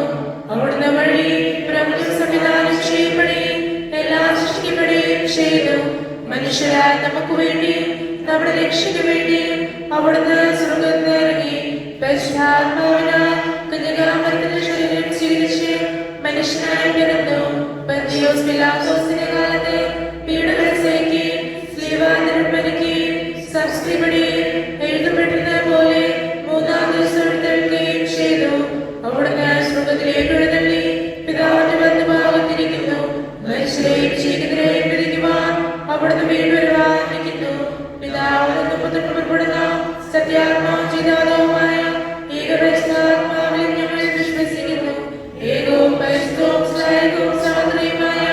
അവിടുന്ന് വഴി പ്രപഞ്ചം സംവിധാനം ചെയ്യപ്പെടുകയും എല്ലാം സൃഷ്ടിക്കപ്പെടുകയും ചെയ്തു. മനുഷ്യരായ നമുക്ക് വേണ്ടിയും നമ്മുടെ രക്ഷയ്ക്ക് വേണ്ടിയും അവിടുന്ന് സ്വർഗ്ഗത്തിൽ ഇറങ്ങി പരിശുദ്ധാത്മാവിനാൽ കന്യകാമറിയത്തിന്റെ ശരീരം സ്വീകരിച്ച് മനുഷ്യനായി പിറന്നു. പന്തിയോസ് പിലാത്തോസിന്റെ കാലത്ത് പീഡകൾ സഹിക്കുകയും സ്ലീവാന്തരം മരിക്കുകയും സംസ്കരിക്കപ്പെടുകയും എഴുതപ്പെട്ടിരുന്ന പോലെ മൂന്നാം ദിവസം എഴുന്നേൽക്കുകയും ചെയ്തു. അവിടുന്ന് സ്വർഗ്ഗത്തിലേക്ക് എഴുന്നള്ളി പിതാവിന്റെ വലത്തുഭാഗത്തിരിക്കുന്നു. മനുഷ്യരെയും ജീവിതരെയും വിധിക്കുവാൻ അവിടുന്ന് വീണ്ടും വരുവാനിരിക്കുന്നു. പിതാവിൽ നിന്ന് പുറപ്പെടുന്ന സത്യാത്മാവും ജീതാതവുമായ ഏകപരിശുദ്ധാത്മാവിൽ ഞങ്ങൾ വിശ്വസിക്കുന്നു. ഏകവും പരിശുദ്ധവും സ്നേഹവും സമത്രയുമായ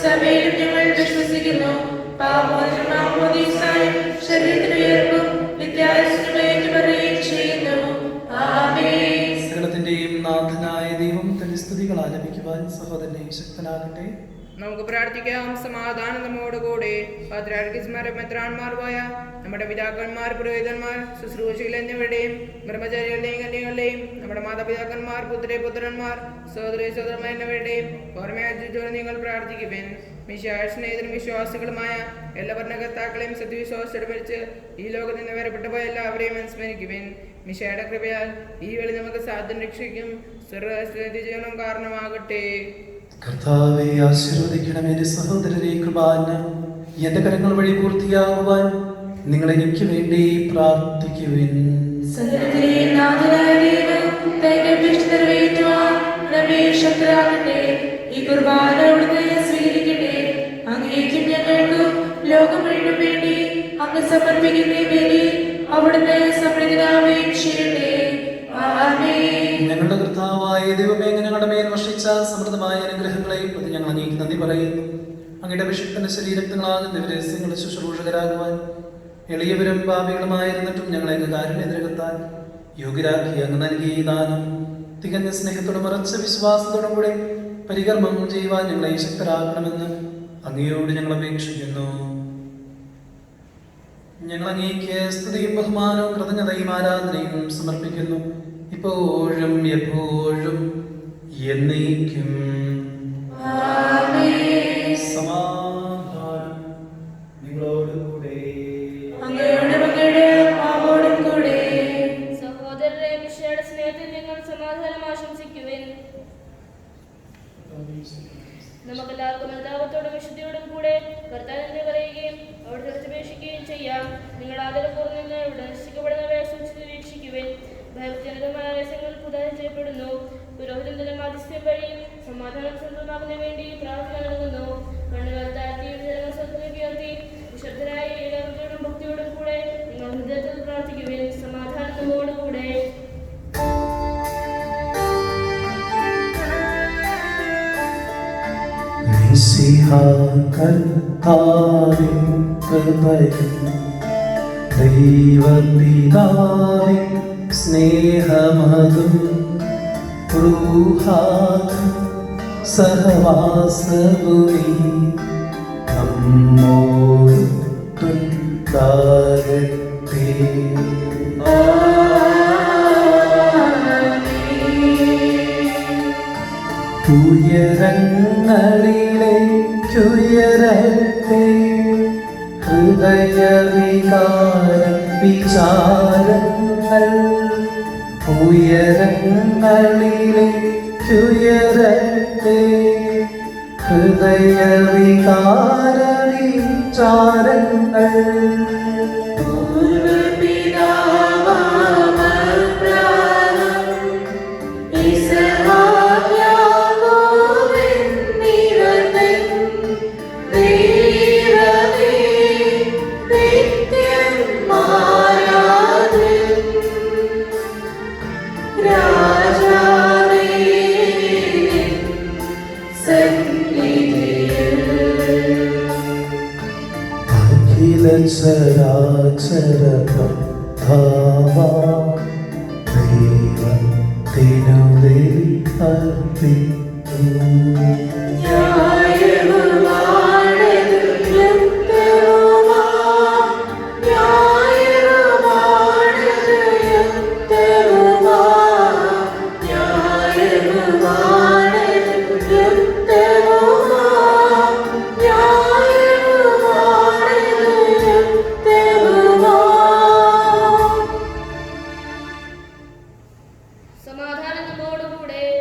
സഭയിലും ഞങ്ങൾ വിശ്വസിക്കുന്നു. പാപമോചനമാമോദീസായും ശരീരത്തിന് ഉയർപ്പും നിത്യായുസ്സിനും ഏറ്റുപറയുകയും ചെയ്യുന്നു. ആമേൻ. സകലത്തിന്റെയും നാഥനായ ദൈവം തന്റെ സ്തുതികൾ ആലപിക്കുവാൻ സഹോദരനെ ശക്തനാകട്ടെ. നമുക്ക് പ്രാർത്ഥിക്കാം. സമാധാനം നമ്മോടുകൂടെ. പാത്രാർക്കീസ്മാരും മെത്രാന്മാരുമായ നമ്മുടെ പിതാക്കന്മാർ, പുരോഹിതന്മാർ, ശുശ്രൂഷകൾ എന്നിവരുടെയും ബ്രഹ്മചാരികളുടെയും കന്യകളുടെയും നമ്മുടെ മാതാപിതാക്കന്മാർ, പുത്രന്മാർ, സഹോദരി സഹോദരന്മാർ എന്നിവരുടെയും ഓർമ്മയാചരിച്ചോടെ നിങ്ങൾ പ്രാർത്ഥിക്കുവേൻ. മിശിഹായ സ്നേഹിതരും വിശ്വാസികളുമായ എല്ലാ ഭരണകർത്താക്കളെയും സത്യവിശ്വാസത്തോടെ മരിച്ച് ഈ ലോകത്തിൽ നിന്ന് വേർപെട്ടു പോയ എല്ലാവരെയും അനുസ്മരിക്കുവേൻ. മിശിഹായുടെ കൃപയാൽ ഈ വേളി നമുക്ക് സാധ്യം രക്ഷിക്കും സ്വർഗ്ഗജീവനം കാരണമാകട്ടെ. കർത്താവെ ആശീർവദിക്കണമേ. എന്റെ സഹോദരരെ, കൃപാന എന്റെ കരങ്ങൾ വഴി പൂർത്തിയാകുവാൻ നിങ്ങൾ എനിക്ക് വേണ്ടി പ്രാർത്ഥിക്കുവിൻ. സകലത്തിലെ നാഥനായ ദൈവം തന്റെ അപേക്ഷ നിറവേറ്റുവാൻ നമ്മെ ശക്തരാകട്ടെ. ഈ കുർബാന അവിടുന്ന് സ്വീകരിക്കട്ടെ. അങ്ങേക്കും ഞങ്ങൾക്കും ലോകം മുഴുവനും വേണ്ടി അങ്ങ് സമർപ്പിക്കുന്ന ഈ ബലി അവിടുന്ന് സമൃദ്ധനാവുകയും ചെയ്യട്ടെ. ആമേൻ. ഞങ്ങളുടെ കർത്താവായ ദൈവമേ, ഞങ്ങളുടെ മേൽ വർഷിച്ച സമൃദ്ധമായ അനുഗ്രഹങ്ങളെയും പ്രതി ഞങ്ങൾ അങ്ങേക്ക് നന്ദി പറയുന്നു. അങ്ങയുടെ അഭിഷിക്തന്റെ ശരീരങ്ങളാകുന്ന ദിവരസ്യങ്ങളുടെ ശുശ്രൂഷകരാകുവാൻ എളിയവരും പാപികളുമായിരുന്നിട്ടും ഞങ്ങളെ കാരുണ്യത്തിരകത്താൻ യോഗ്യരാക്കി അങ്ങ് നൽകിയ ഈ ദാനം തികഞ്ഞ സ്നേഹത്തോടും ഉറച്ച വിശ്വാസത്തോടും കൂടെ പരികർമ്മം ചെയ്യുവാൻ ഞങ്ങളെ ശക്തരാക്കണമെന്ന് അങ്ങയോട് ഞങ്ങൾ അപേക്ഷിക്കുന്നു. ഞങ്ങൾ അങ്ങേക്ക് സ്തുതിയും ബഹുമാനവും കൃതജ്ഞതയും ആരാധനയും സമർപ്പിക്കുന്നു, ഇപ്പോഴും എപ്പോഴും എന്നേക്കും. സമാധാനം നിങ്ങളോടുകൂടെ. സഹോദരരെ, മിശിഹായുടെ സ്നേഹത്തിൽ നിങ്ങൾ സമാധാനം ആശംസിക്കുവിൻ. നമുക്കെല്ലാവർക്കും അനുതാപത്തോടും വിശുദ്ധിയോടും കൂടെ കർത്താവിനെ പറയുകയും അവിടെ അപേക്ഷിക്കുകയും ചെയ്യാം. നിങ്ങൾ ആദരപൂർവ്വം നിന്ന് ഇവിടെ നശിക്കപ്പെടുന്നവരെ സൂക്ഷിച്ച് നിരീക്ഷിക്കുവിൻ. ഭയജനകമായ രഹസ്യങ്ങൾ പുതുതായി ചെയ്യപ്പെടുന്നു. പുരോഹിതന്റെ മാധ്യസ്ഥ്യം വഴിയും സമാധാനം സ്വന്തമാക്കുന്നതിന് വേണ്ടി പ്രാർത്ഥന നൽകുന്നു. കണ്ണുകൾ താഴ്ത്തി ജനമസത്തിലേക്ക് ഉയർത്തി വിശുദ്ധരായ ഏകാഗ്രതയോടും ഭക്തിയോടും കൂടെ നിങ്ങൾ ഹൃദയത്തിൽ പ്രാർത്ഥിക്കുവിൻ. സമാധാനം നമ്മോടുകൂടെ. കർത്താവിൻ കൃപയും ദൈവപിതാവിൻ സ്നേഹമതും റൂഹാദും സഹവാസവുമീ നമ്മോടുണ്ടാകട്ടെ. ഉയരങ്ങളിലേക്കുയരട്ടെ ഹൃദയവികാര വിചാരങ്ങൾ. ഉയരങ്ങളിലേക്കുയരട്ടെ ഹൃദയവികാര വിചാരങ്ങൾ. ചരാചര ദൈവത്തിനു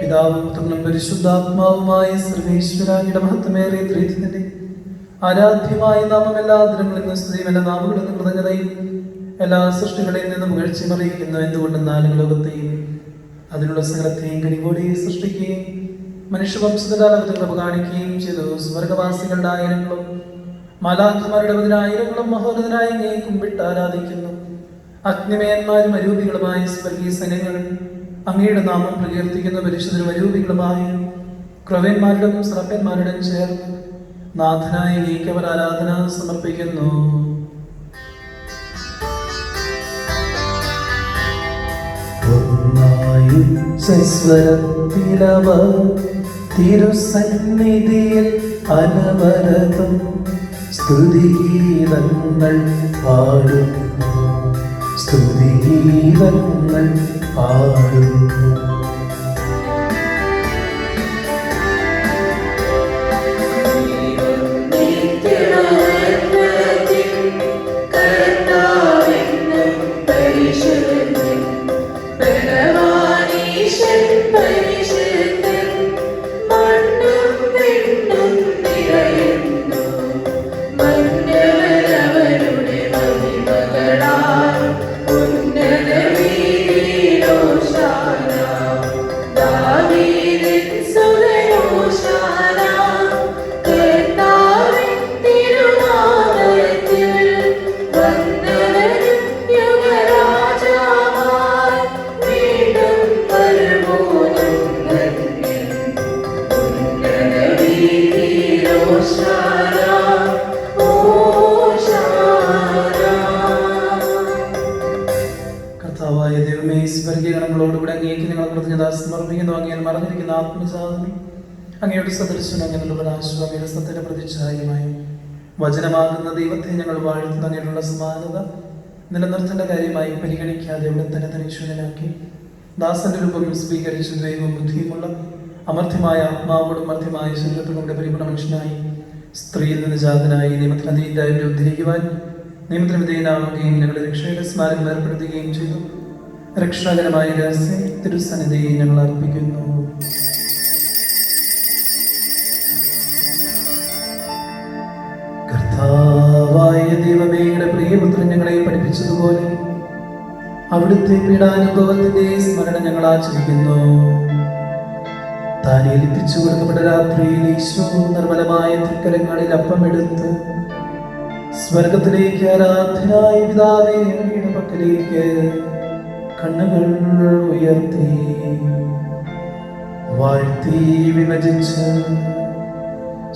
പിതാവും പുത്രനും പരിശുദ്ധാത്മാവുമായ സർവേശ്വരായുടെ മഹത്വമേറിയ ത്രിത്വത്തിന്റെ ആരാധ്യമായ നാമം എല്ലാ ദിനങ്ങളിൽ നിന്ന് സ്തുതിയും എല്ലാ നാമങ്ങളിൽ നിന്ന് കൃതജ്ഞതയും എല്ലാ സൃഷ്ടികളിൽ നിന്നും പുകഴ്ചയും അറിയിക്കുന്നു. എന്തുകൊണ്ടെന്നാലും ലോകത്തെയും അതിനുള്ള സകലത്തെയും കനിവോടെ സൃഷ്ടിക്കുകയും മനുഷ്യവംശത്തിലാലത്ത് കൃപ കാണിക്കുകയും ചെയ്തു. സ്വർഗവാസികളുടെ ആയിരങ്ങളും മാലാഖമാരുടെ 10,000 മഹോന്നതനായ അങ്ങയെ കുമ്പിട്ട് ആരാധിക്കുന്നു. അഗ്നിമയന്മാരും അരൂപികളുമായ സ്വർഗീയ സൈന്യങ്ങൾ അങ്ങയുടെ നാമം പ്രകീർത്തിക്കുന്ന പരിശുദ്ധരും അരൂപികളുമായ ക്രവന്മാരുടെയും ശ്രപ്പന്മാരുടെയും ചേർന്ന് നാഥനായ അങ്ങേക്ക് അവർ ആരാധന സമർപ്പിക്കുന്നു. സ്വരത്തിലവർ തിരുസന്നിധിയിൽ അനവരതം സ്തുതിഗീതങ്ങൾ പാടുന്നു, സ്തുതിഗീതങ്ങൾ പാടുന്നു. കർത്താവായ ദൈവമേ, സ്വർഗീയഗണങ്ങളോടുകൂടെ അങ്ങേക്ക് ഞങ്ങൾ കൃതജ്ഞത സമർപ്പിക്കുന്നു. അങ്ങയിൽ മറഞ്ഞിരിക്കുന്ന ആത്മസാധനം അങ്ങയുടെ സദൃശനം അങ്ങനെയുള്ള ആശ്വാമിയുടെ സത്യയുടെ പ്രതിച്ഛായമായി വചനമാകുന്ന ദൈവത്തെ ഞങ്ങൾ വാഴ്ത്തുന്ന അങ്ങനെയുള്ള സമാനത നിലനിർത്തേണ്ട കാര്യമായി പരിഗണിക്കാതെ ഇവിടെ തന്നെ തനിശ്വരനാക്കി ദാസന്റെ രൂപം സ്വീകരിച്ച് ദൈവവും ബുദ്ധിയുമുള്ള അമർത്യമായ ആത്മാവോടും മർത്യമായ ശരീരത്തോടും പരിപൂർണ മനുഷ്യനായി സ്ത്രീയിൽ നിന്ന് ജാതനായി നിയമത്തിന് അതീതായവരെ ഉദ്ധരിക്കുവാൻ നിയമത്തിന് വിധേയനാവുകയും ഞങ്ങളുടെ രക്ഷയുടെ സ്മാരകം ഏർപ്പെടുത്തുകയും ചെയ്തു. രക്ഷാകരമായ രഹസ്യം തിരുസന്നിധിയെ ഞങ്ങൾ അർപ്പിക്കുന്നു. കർത്താവായ ദൈവമേയുടെ പ്രിയപുത്രൻ ഞങ്ങളെ പഠിപ്പിച്ചതുപോലെ അവിടുത്തെ പീഡാനുഭവത്തിന്റെ സ്മരണ ഞങ്ങൾ ആചരിക്കുന്നു. താൻ ഏൽപ്പിച്ചു കൊടുക്കപ്പെട്ട രാത്രിയിൽ ഈശോ നിർമ്മലമായ തൃക്കരങ്ങളിൽ അപ്പമെടുത്ത് സ്വർഗത്തിലേക്ക് ആരാധനായ പിതാവേ അങ്ങയുടെ പക്കലേക്ക് കണ്ണുകൾ ഉയർത്തി വാഴ്ത്തി വിഭജിച്ച്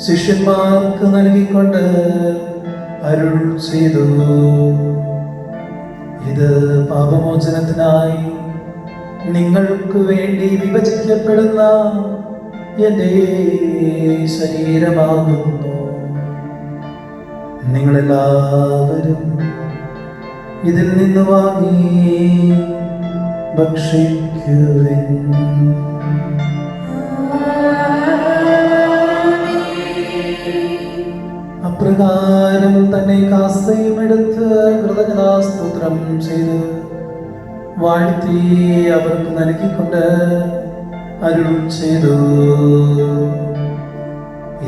ശിഷ്യന്മാർക്ക് നൽകിക്കൊണ്ട് അരുൾ ചെയ്തു, ഇത് പാപമോചനത്തിനായി നിങ്ങൾക്ക് വേണ്ടി വിഭജിക്കപ്പെടുന്ന എൻ്റെ ശരീരമാകുന്നു. നിങ്ങളെല്ലാവരും ഇതിൽ നിന്ന് വാങ്ങി ഭക്ഷിക്കുവിൻ. അപ്രകാരം തന്നെ കാസയും എടുത്ത് കൃതജ്ഞതാസ്തോത്രം ചെയ്ത് വാഴ്ത്തി അവർക്ക് നൽകിക്കൊണ്ട് അരുൾ ചെയ്തു,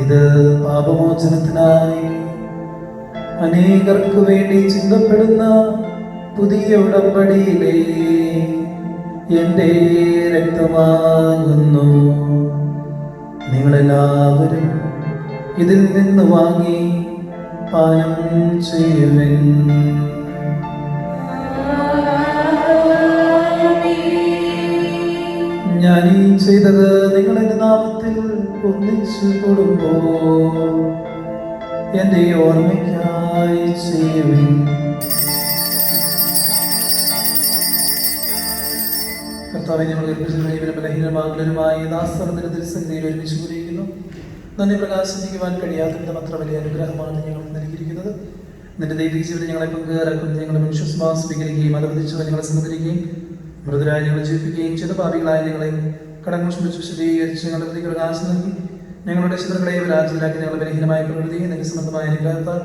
ഇത് പാപമോചനത്തിനായി അനേകർക്ക് വേണ്ടി ചിന്തപ്പെടുന്ന പുതിയ ഉടമ്പടിയിലെ എൻ്റെ രക്തമാകുന്നു. നിങ്ങളെല്ലാവരും ഇതിൽ നിന്ന് വാങ്ങി പാനം ചെയ്യുവിൻ. ഞാൻ ഈ ചെയ്തത് നിങ്ങളെന്റെ നാമത്തിൽ ഒന്നിച്ചു കൂടുമ്പോൾ എൻ്റെ ഓർമ്മയ്ക്കായി ചെയ്യുവിൻ. കർത്താവെ, ഞങ്ങൾ ബലഹീനമാകുലരുമായി ദാസർദ്ദന തിരുസന്നിധിയിൽ ഒരുമിച്ച് കൂടിയിരിക്കുന്നു. നന്ദി പ്രകാശിപ്പിക്കുവാൻ കഴിയാത്ത വിധം അത്ര വലിയ അനുഗ്രഹമാണ് ഞങ്ങൾക്ക് നൽകിയിരിക്കുന്നത്. നിന്റെ ദൈവിക ജീവിതം ഞങ്ങളെ പങ്കുകാരാക്കും. ഞങ്ങളെ മനുഷ്യസ്മാ സ്വീകരിക്കുകയും അനുവദിച്ചവ ഞങ്ങളെ സഹകരിക്കുകയും മൃതരായ ഞങ്ങളെ ജീവിപ്പിക്കുകയും ചെയ്ത പാപികളായ ഞങ്ങളെ കടങ്ങൾ ക്ഷമിച്ച് വിശദീകരിച്ച് ഞങ്ങളുടെ ഹൃദയ പ്രകാശം നൽകി ഞങ്ങളുടെ ശത്രുക്കളെ രാജ്യത്തിലാക്കി ഞങ്ങളുടെ ബലഹീനമായ പ്രകൃതിയെ നിന്റെ സംബന്ധമായ അനുഗ്രഹത്താൽ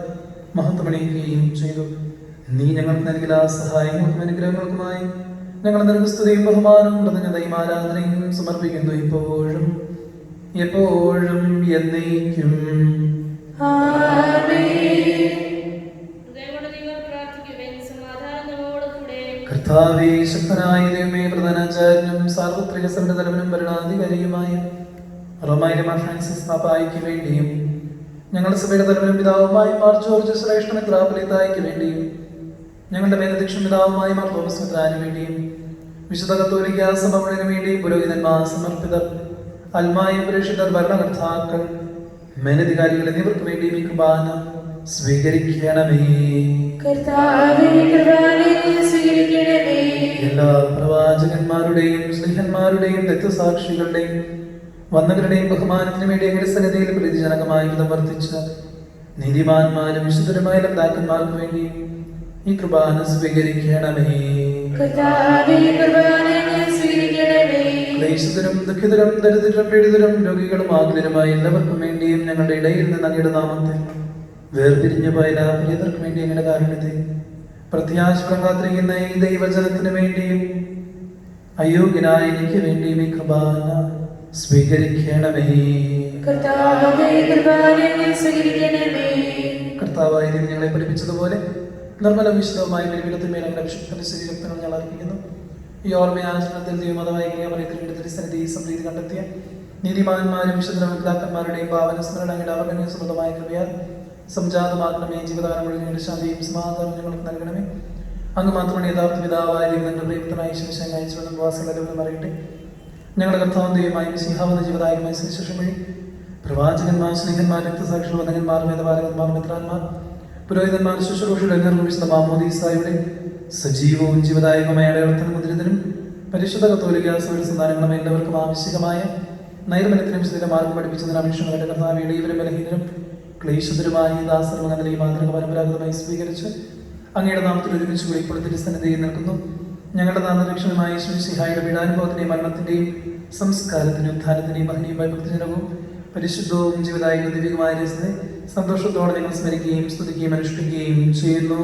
മഹത്വമണിയുകയും ചെയ്തു. നീ ഞങ്ങൾക്ക് നൽകിയ സഹായങ്ങൾക്കും അനുഗ്രഹങ്ങൾക്കുമായി ഞങ്ങൾ നിനക്ക് സ്തുതിയും ബഹുമാനവും കൃതജ്ഞതയും ആരാധനയും സമർപ്പിക്കുന്നു, ഇപ്പോഴും എപ്പോഴും എന്നേക്കും. കർത്താവേ, ശക്തനായ ദൈവമേ, പ്രധാനാചാര്യനും സാർവത്രിക സഭയുടെ തലവനും ഭരണാധികാരിയുമായ റോമായിലെ മാർ ഫ്രാൻസിസ് പാപ്പായ്ക്ക് വേണ്ടിയും ഞങ്ങളുടെ സഭയുടെ തലവനും പിതാവുമായ മാർ ജോർജ് ശ്രേഷ്ഠ മെത്രാപ്പൊലീത്തായ്ക്ക് വേണ്ടിയും ഞങ്ങളുടെ മേലധ്യക്ഷ പിതാവുമായ മാർ തോമസ് മെത്രാന് വേണ്ടിയും വിശുദ്ധ കത്തോലിക്ക സഭ മുഴുവന് വേണ്ടിയും പുരോഹിതന്മാർ, സമർപ്പിതർ, അൽമായ പ്രേക്ഷിതർ, ഭരണകർത്താക്കൾ, മേലധികാരികൾ എന്നിവർക്ക് വേണ്ടിയും ഈ കുർബാന സ്വീകരിക്കണമേ. എല്ലാ പ്രവാചകന്മാരുടെയും സ്നേഹന്മാരുടെയും രക്തസാക്ഷികളുടെയും വന്നവരുടെയും ബഹുമാനത്തിന് വേണ്ടി എങ്ങനെ സന്നിധിയിൽ പ്രീതിജനകമായി പ്രവർത്തിച്ച നീതിമാന്മാരും വിശുദ്ധരുമായ പിതാക്കന്മാർക്ക് വേണ്ടി ഈ കുർബാന സ്വീകരിക്കണമേ. ക്ലേശിതരും ദുഃഖിതരും ദരിദ്രരും പീഡിതരും രോഗികളും ആകുലരുമായ എല്ലാവർക്കും വേണ്ടിയും ഞങ്ങളുടെ ഇടയിൽ നിന്ന് അങ്ങയുടെ നാമത്തിൽ വേർതിരിഞ്ഞു പോയ എല്ലാ പ്രിയതർക്കും വേണ്ടി ഞങ്ങളുടെ കാരുണ്യത്തെ പ്രത്യാശം കാത്തിരിക്കുന്ന ഈ ദൈവജനത്തിന് വേണ്ടിയും അയോഗ്യനായ എനിക്ക് വേണ്ടിയും ഈ കുർബാന സ്വീകരിക്കണമേ. കർത്താവായ ദൈവം ഞങ്ങളെ പഠിപ്പിച്ചതുപോലെ നിർമ്മല വിശുദ്ധമായ ബലിപീഠത്തിന്മേൽ ഞങ്ങളുടെ വിശുദ്ധ ശരീരങ്ങൾ ഞങ്ങൾ അർപ്പിക്കുന്നു. ഈ ഓർമ്മയാചരണത്തിൽ ദൈവമതമായ തിരുസന്നിധി സംപ്രീതി കണ്ടെത്തിയ നീതിമാന്മാരും വിശുദ്ധപിതാക്കന്മാരുടെയും പാവന സ്മരണയുടെ അവഗണന സമൃദ്ധമായ കൃപയാൽ സംജാതമാക്കണമേ. ജീവിതകാലം മുഴുവൻ ഞങ്ങളുടെ ശാന്തിയും സമാധാനവും ഞങ്ങൾക്ക് നൽകണമേ. അങ്ങ് മാത്രമാണ് യഥാർത്ഥ പിതാവായ ഞങ്ങളുടെ പ്രിയപ്പെട്ടനായ ശിവശാൻ അയച്ചുള്ള വാസങ്ങളെല്ലാം അറിയട്ടെ. ഞങ്ങളുടെ കർത്താവും ദൈവമായും സിംഹാവന ജീവദായകമായ സുവിശേഷം വഴി പ്രവാചകന്മാർ, സ്നേഹന്മാർ, രക്തസാക്ഷികൾ, വന്ദകന്മാർ, വേദപാലകന്മാർ, മിത്രാന്മാർ, പുരോഹിതന്മാർ, ശുശ്രൂഷയുടെ വിശുദ്ധ മാമോദീസായുടെ സജീവവും ജീവദായകമായ അടയാളത്തിനും മുദ്രിതനും പരിശുദ്ധ കത്തോലിക്ക സഭയുടെ സന്താനങ്ങളും എല്ലാവർക്കും ആവശ്യമായ നൈർമല്യത്തിനും വിശുദ്ധ മാർഗം പഠിപ്പിച്ചതിന് അപേക്ഷകളുടെ കർത്താവ് ഇവരും ബലഹീനരും ക്ലേശിതരുമായി ദാസർവകന്ദലി മാതൃക പരമ്പരാഗതമായി സ്വീകരിച്ച് അങ്ങയുടെ നാമത്തിൽ ഒരുമിച്ച് കൂടി ഇപ്പോൾ തിരുസന്നിധിയിൽ നിൽക്കുന്നു. ഞങ്ങളുടെ നാമരക്ഷണമായ യേശുമിശിഹായുടെ പീഡാനുഭവത്തിന്റെയും മരണത്തിന്റെയും സംസ്കാരത്തിന്റെയും ഉത്ഥാനത്തിന്റെയും മഹനീയമായ ഭക്തിജനവും പരിശുദ്ധവും ജീവിതമായ ദൈവികമായ രസത്തെ സന്തോഷത്തോടെ ഞങ്ങൾ സ്മരിക്കുകയും സ്തുതിക്കുകയും അനുഷ്ഠിക്കുകയും ചെയ്യുന്നു.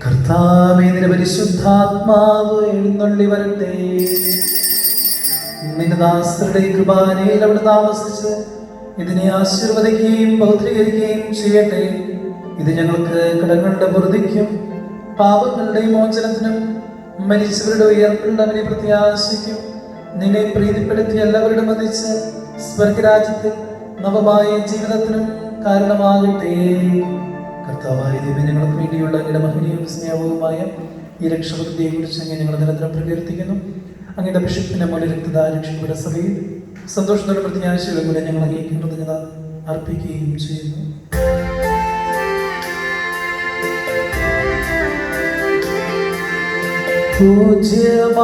കർത്താവേ, നിന്റെ പരിശുദ്ധാത്മാവ് എഴുന്നള്ളി വരട്ടെ. നിന്റെ ദാസരുടെ കൃപാനയിൽ അവിടെ താമസിച്ച് ഇതിനെ ആശീർവദിക്കുകയും പൗത്രീകരിക്കുകയും ചെയ്യട്ടെ. ഇത് ഞങ്ങൾക്ക് കടങ്ങളുടെ പൊറുതിക്കും പാപങ്ങളുടെ മോചനത്തിനും മരിച്ചവരുടെ ഉയർപ്പുള്ളവനെ പ്രത്യാശിക്കും നിന്നെ പ്രീതിപ്പെടുത്തി എല്ലാവരുടെ മതിച്ച് സ്വർഗരാജ്യത്തിൽ നവമായ ജീവിതത്തിനും കാരണമാകട്ടെ. കർത്താവായ ദൈവം, ഞങ്ങൾക്ക് വേണ്ടിയുള്ള അങ്ങയുടെ മഹനീയവും സ്നേഹവുമായ ഈ രക്ഷപദ്ധതിയെ കുറിച്ച് അങ്ങനെ ഞങ്ങൾ നിരന്തരം പ്രകീർത്തിക്കുന്നു. അങ്ങയുടെ അഭിഷിക്തന്റെ മൂല രക്തദാരക്ഷയുടെ സഭയിൽ സന്തോഷത്തോടെ പ്രത്യാശയുടെ കൂടെ ഞങ്ങൾ അങ്ങേക്ക് കൃതജ്ഞത അർപ്പിക്കുകയും ചെയ്യുന്നു. പൂജ്യമായിടും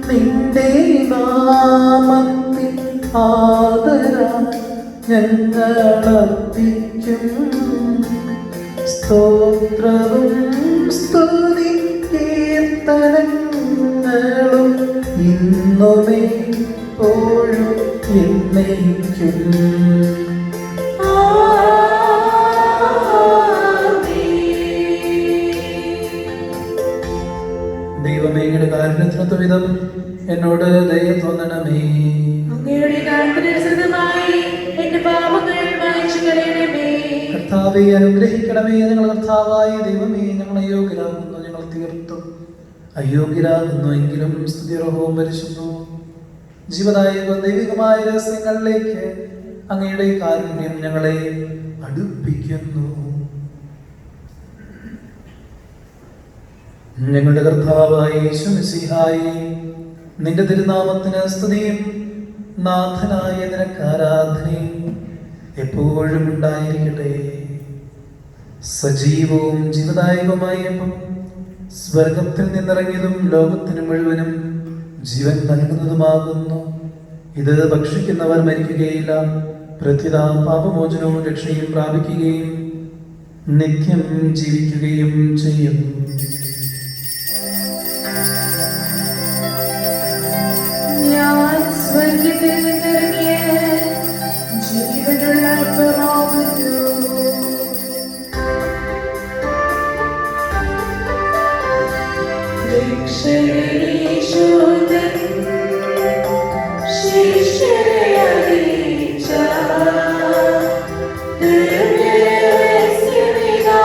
നിന്റെ നാമത്തിൽ ആദരായി ഞങ്ങളർപ്പിക്കും. സ്തോത്രവും സ്തുതി കീർത്തനങ്ങളും ഇന്നുമേ എപ്പോഴും എന്നേക്കും. ദൈവമേ, അങ്ങയുടെ കാരുണ്യത്തിനൊത്ത വിധം എന്നോട് ദയ തോന്നണമേ. അങ്ങയുടെ കാരുണ്യത്തിനനുസൃതമായി എന്റെ പാപങ്ങൾ മായ്ച്ചു കളയണമേ. കർത്താവെ അനുഗ്രഹിക്കണമേ. ഞങ്ങൾ കർത്താവായ ദൈവമേ, ഞങ്ങൾ അയോഗ്യരാകുന്നു, ഞങ്ങൾ തീർത്തും അയോഗ്യരാകുന്നു. എങ്കിലും സ്തുതിർഹവും പരിശുദ്ധവും ജീവദായക ദൈവികമായ രഹസ്യങ്ങളിലേക്ക് അങ്ങയുടെ കാരുണ്യം ഞങ്ങളെ അടുപ്പിക്കുന്നു. ഞങ്ങളുടെ കർത്താവായ യേശു മിശിഹായേ, നിന്റെ തിരുനാമത്തിന് സ്തുതിയും നാഥനായ നിനക്ക് ആരാധനയും എപ്പോഴും ഉണ്ടായിരിക്കട്ടെ. സജീവവും ജീവദായകവുമായ അപ്പം സ്വർഗത്തിൽ നിന്നിറങ്ങിയതും ലോകത്തിന് മുഴുവനും ജീവൻ നൽകുന്നതുമാകുന്നു. ഇത് ഭക്ഷിക്കുന്നവർ മരിക്കുകയില്ല, പ്രത്യുത പാപമോചനവും രക്ഷയും പ്രാപിക്കുകയും നിത്യം ജീവിക്കുകയും ചെയ്യും. ഞാൻ സ്വർഗ്ഗത്തിൽ നിന്നിറങ്ങിയ ജീവനുള്ള അപ്പമാകുന്നു. രക്ഷകനീശോതൻ ശിഷ്യരെ അറിയിച്ച ദിവ്യരഹസ്യമിതാ,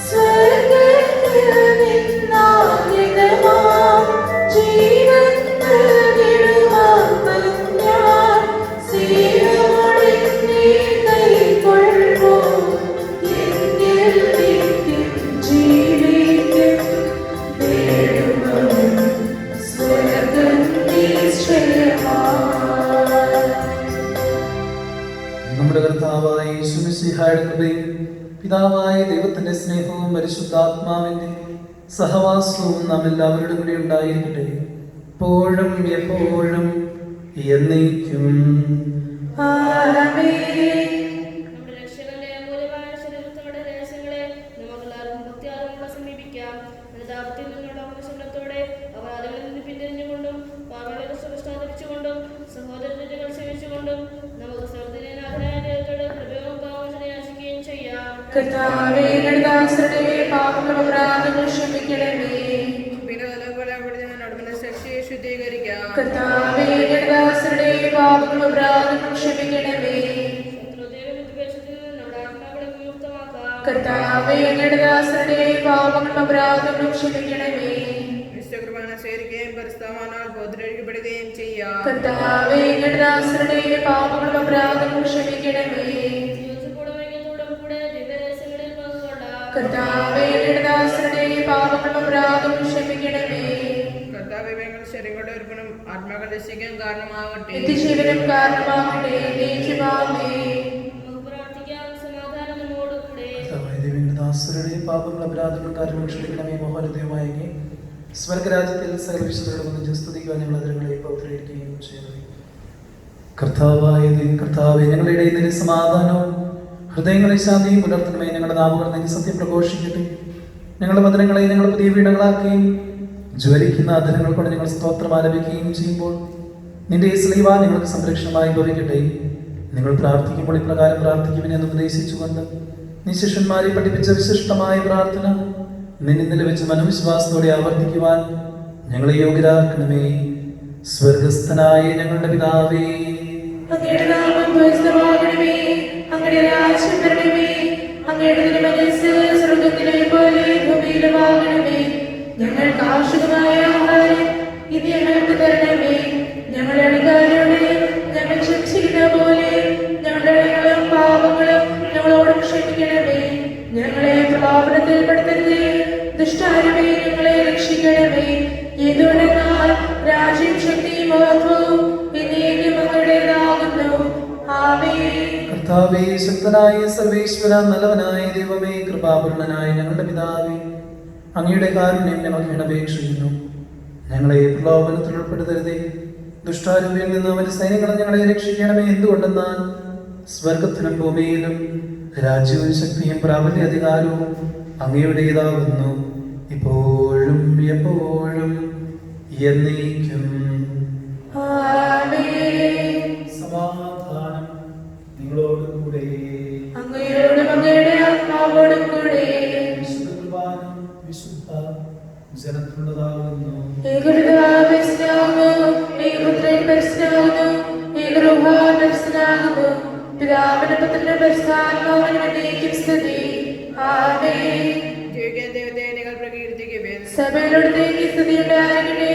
സ്വർഗ്ഗത്തിൽ നിന്നാഗതമാം ജീവൻ നൽകിടുവാൻ ഞാൻ സ്നേഹമോടെ നീ കൈക്കൊള്ളുമോ. എന്നിൽ നിത്യം ജീവിക്കും സ്വർഗ്ഗം നിശ്ചയമായി. നമ്മുടെ കർത്താവായ യേശു മിശിഹായുടെ കൃപയും പിതാവായ ദൈവത്തിന്റെ സ്നേഹവും പരിശുദ്ധാത്മാവിന്റെ സഹവാസവും നാം എല്ലാവരുടെ കൂടെ ഉണ്ടായിരിക്കട്ടെ, എപ്പോഴും എപ്പോഴും എന്നേക്കും. ആമേൻ. നമ്മുടെ രക്ഷകന്റെ അമൂല്യമായ ശരീരത്തോടെ രഹസ്യങ്ങളെ നമുക്കെല്ലാവർക്കും ഭക്തിയാർമ്മോടെ സമീപിക്കാം. അനുതാപത്തിൽ നിന്നുള്ള അവകാശത്തോടെ അപരാധങ്ങളിൽ നിന്ന് പിന്തിരിഞ്ഞുകൊണ്ടും പാപങ്ങളെ സുരക്ഷാധരിച്ചുകൊണ്ടും സഹോദരങ്ങൾ സേവിച്ചുകൊണ്ടും നമുക്ക് സർവ്വദിനാഥനായ ദൈവത്തോട് കൃപയും പാവമോചനം യാചിക്കുകയും ചെയ്യാം. കർത്താവേ, ഞങ്ങളുടെ ദാസരുടെ പാപങ്ങളും അപരാധങ്ങളും ക്ഷമിക്കണമേ. ശുദ്ധീകരിക്കാം. കർത്താവേ, ഞങ്ങളുടെ ദാസരുടെ പാപങ്ങളും അപരാധങ്ങളും ക്ഷമിക്കണമേ. ശത്രുതയിലും വിദ്വേഷത്തിൽ നിന്ന് നമ്മുടെ ആത്മാക്കളെ വിമുക്തമാക്കാം. കർത്താവേ, ഞങ്ങളുടെ ദാസരുടെ പാപങ്ങളും അപരാധങ്ങളും ക്ഷമിക്കണമേ. വിശ്വകുർബാന സ്വീകരിക്കുകയും പരിശുദ്ധമാനാൽ ബോധരഴിക്കപ്പെടുകയും ചെയ്യാം. കർത്താവേ, ഞങ്ങളുടെ ദാസരുടെ പാപങ്ങളും അപരാധങ്ങളും ക്ഷമിക്കണമേ. ജീവിതത്തോടും ഐക്യത്തോടും കൂടെ ദിവ്യരഹസ്യങ്ങളിൽ പങ്കുകൊള്ളാം. കർത്താവേ, ഞങ്ങളുടെ ദാസരുടെ പാപങ്ങളും അപരാധങ്ങളും ക്ഷമിക്കണമേ. കർത്താവിവയങ്ങൾ ശരീരങ്ങളുടെ ഒരുപ്പണം ആത്മാക്കൾ രക്ഷിക്കാൻ കാരണമാകട്ടെ. നിത്യജീവനും കാരണമാകട്ടെ. നീക്കുമാമേ. നമുക്ക് പ്രാർത്ഥിക്കാം. സമാധാനം നമ്മോടുകൂടെ. കർത്താവായ ദൈവത്തിന്റെ ദാസരുടെ പാപങ്ങൾ അപരാധങ്ങൾ കാരണം ക്ഷമിക്കണമേ. മോഹനദൈവമായ സ്വർഗരാജ്യത്തിൽ സകല വിശുദ്ധരുടെ വന്ന് സ്തുതിക്കുവാൻ ഞങ്ങൾ അതിരങ്ങളെ പൗത്രീകരിക്കുകയും ചെയ്യുന്നു. കർത്താവായ കർത്താവെ, ഞങ്ങളുടെ ഇടയിൽ നിന്റെ സമാധാനവും ഹൃദയങ്ങളെ ശാന്തിയും പുലർത്തണമേ. ഞങ്ങളുടെ നാവുകൾ നിന്റെ സത്യം പ്രഘോഷിക്കട്ടെ. ഞങ്ങളുടെ വചനങ്ങളെ ഞങ്ങൾ പുതിയ വീടുകളാക്കുകയും ജ്വലിക്കുന്ന അധരങ്ങൾ കൊണ്ട് ഞങ്ങൾ സ്തോത്രം ആലപിക്കുകയും ചെയ്യുമ്പോൾ നിന്റെ സ്ലീവ ഞങ്ങൾക്ക് സംരക്ഷണമായി ഭവിക്കട്ടെ. നിങ്ങൾ പ്രാർത്ഥിക്കുമ്പോൾ ഇപ്രകാരം പ്രാർത്ഥിക്കുമെന്ന് ഉപദേശിച്ചുകൊണ്ട് നീ ശിഷ്യന്മാരെ പഠിപ്പിച്ച വിശിഷ്ടമായ പ്രാർത്ഥന നിന്നിൽ വെച്ച് മനോവിശ്വാസത്തോടെ ആവർത്തിക്കുവാൻ ഞങ്ങളെ യോഗ്യരാക്കണമേ. സ്വർഗസ്ഥനായ ഞങ്ങളുടെ പിതാവേ, അങ്ങയുടെ നാമം പൂജിതമാകണമേ. അങ്ങയുടെ രാജ്യം വരണമേ. അങ്ങയുടെ തിരുമനസ്സ് സ്വർഗ്ഗത്തിലെ പോലെ ഭൂമിയിലുമാകണമേ. ഞങ്ങൾക്ക് ആവശ്യമായ ആഹാരം ഇത് ഞങ്ങൾക്ക് തരണമേ. ഞങ്ങളുടെ അടിക്കാരോട് ഞങ്ങൾ ക്ഷമിച്ചിരുന്ന പോലെ ഞങ്ങളുടെ അടികളും പാപങ്ങളും ഞങ്ങളോട് ക്ഷമിക്കണമേ. ഞങ്ങളെ പ്രലോഭനത്തിൽ പെടുത്തരുതേ, ദുഷ്ടാരമേ ഞങ്ങളെ രക്ഷിക്കണമേ. ഇതുകൊണ്ടെന്നാൽ രാജ്യം ശക്തിയും മഹത്വവും എന്നേക്കും അങ്ങയുടേതാകുന്നു. ആമേൻ. കർത്താവേ, ശക്തനായ സർവേശ്വര, നല്ലവനായ ദൈവമേ, കൃപാപൂർണനായ ഞങ്ങളുടെ പിതാവേ, അങ്ങയുടെ കാരുണ്യം ഞങ്ങൾ അപേക്ഷിക്കുന്നു. ഞങ്ങളെ പ്രലോഭനത്തിൽ ഉൾപ്പെടുത്തരുതേ, ദുഷ്ടാരൂപിയിൽ നിന്ന് അവന്റെ സൈന്യങ്ങളെ ഞങ്ങളെ രക്ഷിക്കണമേ. എന്തുകൊണ്ടെന്നാൽ സ്വർഗത്തിനും ഭൂമിയിലും രാജ്യവും ശക്തിയും പ്രാബല്യ അധികാരവും അങ്ങയുടേതാകുന്നു, ഇപ്പോഴും എപ്പോഴും എന്നേക്കും. സമാധാനം നിങ്ങളോടുകൂടെ. അങ്ങയോടും അങ്ങയുടെ ആത്മാവോടും കൂടെ. വിശുദ്ധ കുർബാന വിശുദ്ധ ജനത്തിനുള്ളതാകുന്നു. ഏകപിതാവ് പരിശുദ്ധനാകുന്നു, ഏകപുത്രൻ പരിശുദ്ധനാകുന്നു, ഏകരൂഹ പരിശുദ്ധനാകുന്നു. പിതാവിനും പുത്രനും പരിശുദ്ധാത്മാവിനും എന്നേക്കും സ്തുതി. ആമേൻ. ജീവിക്കുന്ന ദൈവത്തെ നിങ്ങൾ പ്രകീർത്തിക്കുവിൻ. സഭയിലൂടത്തേക്ക് സ്തുതി ഉണ്ടാകട്ടെ.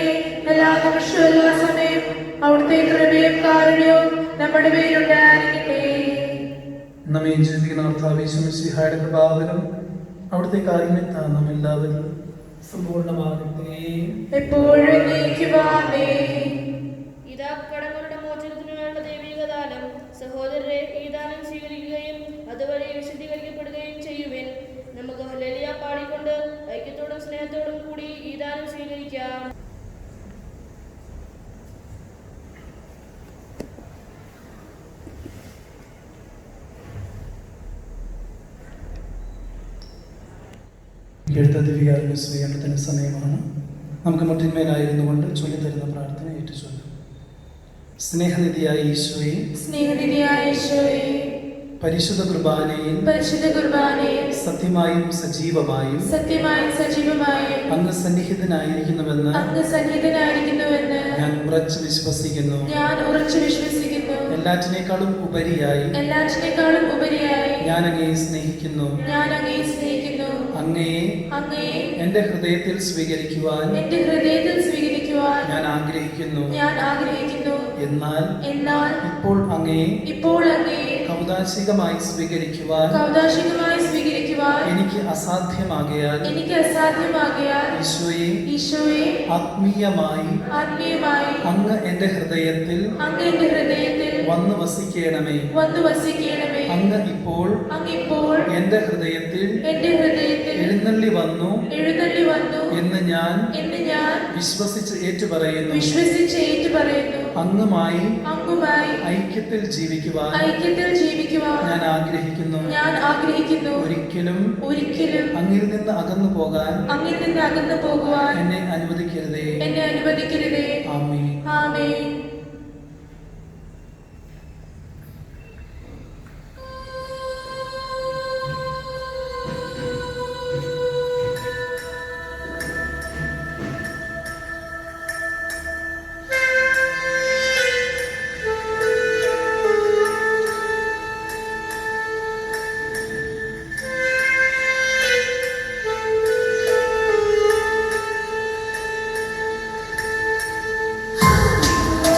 എല്ലാ നിമിഷവും എല്ലാ സമയം അവിടുത്തെ കൃപയും കാരുണ്യവും നമ്മുടെ മേലുണ്ടായിരിക്കട്ടെ. നമ്മെ ജീവിക്കുന്ന കർത്താവിശ്വമിശിഹായുടെ കൃപാവരം അവിടുത്തെ കാരുണ്യത്താൽ നാം എല്ലാവരും സമ്പൂർണ്ണമാകട്ടെ. എപ്പോഴും എന്നേക്കും ആമേൻ. ഇതാ കടങ്ങളുടെ മോചനത്തിനുള്ള ദൈവിക ദാനം. സഹോദരരെ, ഈ ദാനം സ്വീകരിക്കുകയും അതുവഴി വിശദീകരിക്കപ്പെടുകയും ചെയ്യുവിൻ. നമുക്ക് ഹല്ലേലൂയ പാടിക്കൊണ്ട് ഐക്യത്തോടും സ്നേഹത്തോടും കൂടി ഈ ദാനം സ്വീകരിക്കാം. എടുത്ത ദിവ്യകാരുണ്യ സ്വീകരണത്തിന് സമയമാണ്. നമുക്ക് മുട്ടിന്മേലായിരുന്നു കൊണ്ട് ചൊല്ലിത്തരുന്ന പ്രാർത്ഥന ഏറ്റുചൊല്ലും. സ്നേഹനിധിയായ ഈശോയെ, സ്നേഹനിധിയായ ഈശോയെ, പരിശുദ്ധ കുർബാനയിൽ പരിശുദ്ധ കുർബാനയിൽ സത്യമായും സജീവമായും സത്യമായും സജീവമായും അങ്ങ് സന്നിഹിതനായിരിക്കുന്നുവെന്ന് അങ്ങ് സന്നിഹിതനായിരിക്കുന്നുവെന്ന് ഞാൻ ഉറച്ചു വിശ്വസിക്കുന്നു. ഞാൻ ഉറച്ചു വിശ്വസിക്കുന്നു. എല്ലാറ്റിനേക്കാളും ഉപരിയായി എല്ലാറ്റിനേക്കാളും ഉപരിയായി ഞാൻ അങ്ങയെ സ്നേഹിക്കുന്നു. ഞാൻ അങ്ങയെ സ്നേഹിക്കുന്നു. അങ്ങയെ അങ്ങയെ എന്റെ ഹൃദയത്തിൽ സ്വീകരിക്കുവാൻ എന്റെ ഹൃദയത്തിൽ സ്വീകരിക്കുവാൻ ഞാൻ ആഗ്രഹിക്കുന്നു. ഞാൻ ആഗ്രഹിക്കുന്നു. എന്നാൽ എന്നാൽ ഇപ്പോൾ അങ്ങയെ ഇപ്പോൾ അങ്ങയെ കൗതാശികമായി സ്വീകരിക്കുവാൻ കൗതാശികമായി സ്വീകരിക്കുവാൻ എനിക്ക് അസാധ്യമാകയാൽ എനിക്ക് അസാധ്യമാകിയാൽ ഈശോയെ ഈശോയെ ആത്മീയമായി ആത്മീയമായി അങ്ങ് എന്റെ ഹൃദയത്തിൽ അങ്ങ് എന്റെ ഹൃദയത്തിൽ വന്നു വസിക്കണമേ. വന്നു വസിക്കണമേ. അങ്ങ് ഇപ്പോൾ അങ്ങിപ്പോൾ എന്റെ ഹൃദയത്തിൽ എന്റെ ഹൃദയത്തിൽ എഴുന്നള്ളി വന്നു എഴുന്നള്ളി വന്നു എന്ന് ഞാൻ ഞാൻ വിശ്വസിച്ച് ഏറ്റുപറയുന്നു. വിശ്വസിച്ച് ഏറ്റുപറയുന്നു. അങ്ങുമായി അങ്ങുമായി ഐക്യത്തിൽ ജീവിക്കുവാൻ ഐക്യത്തിൽ ജീവിക്കുവാൻ ഞാൻ ആഗ്രഹിക്കുന്നു. ഞാൻ ആഗ്രഹിക്കുന്നു. ഒരിക്കലും ഒരിക്കലും അങ്ങിൽ നിന്ന് അകന്നു പോകാൻ അങ്ങിൽ നിന്ന് അകന്നു പോകുവാൻ എന്നെ അനുവദിക്കരുതേ. എന്നെ അനുവദിക്കരുതേ. ആമേൻ. ആമേൻ. Hallelujah.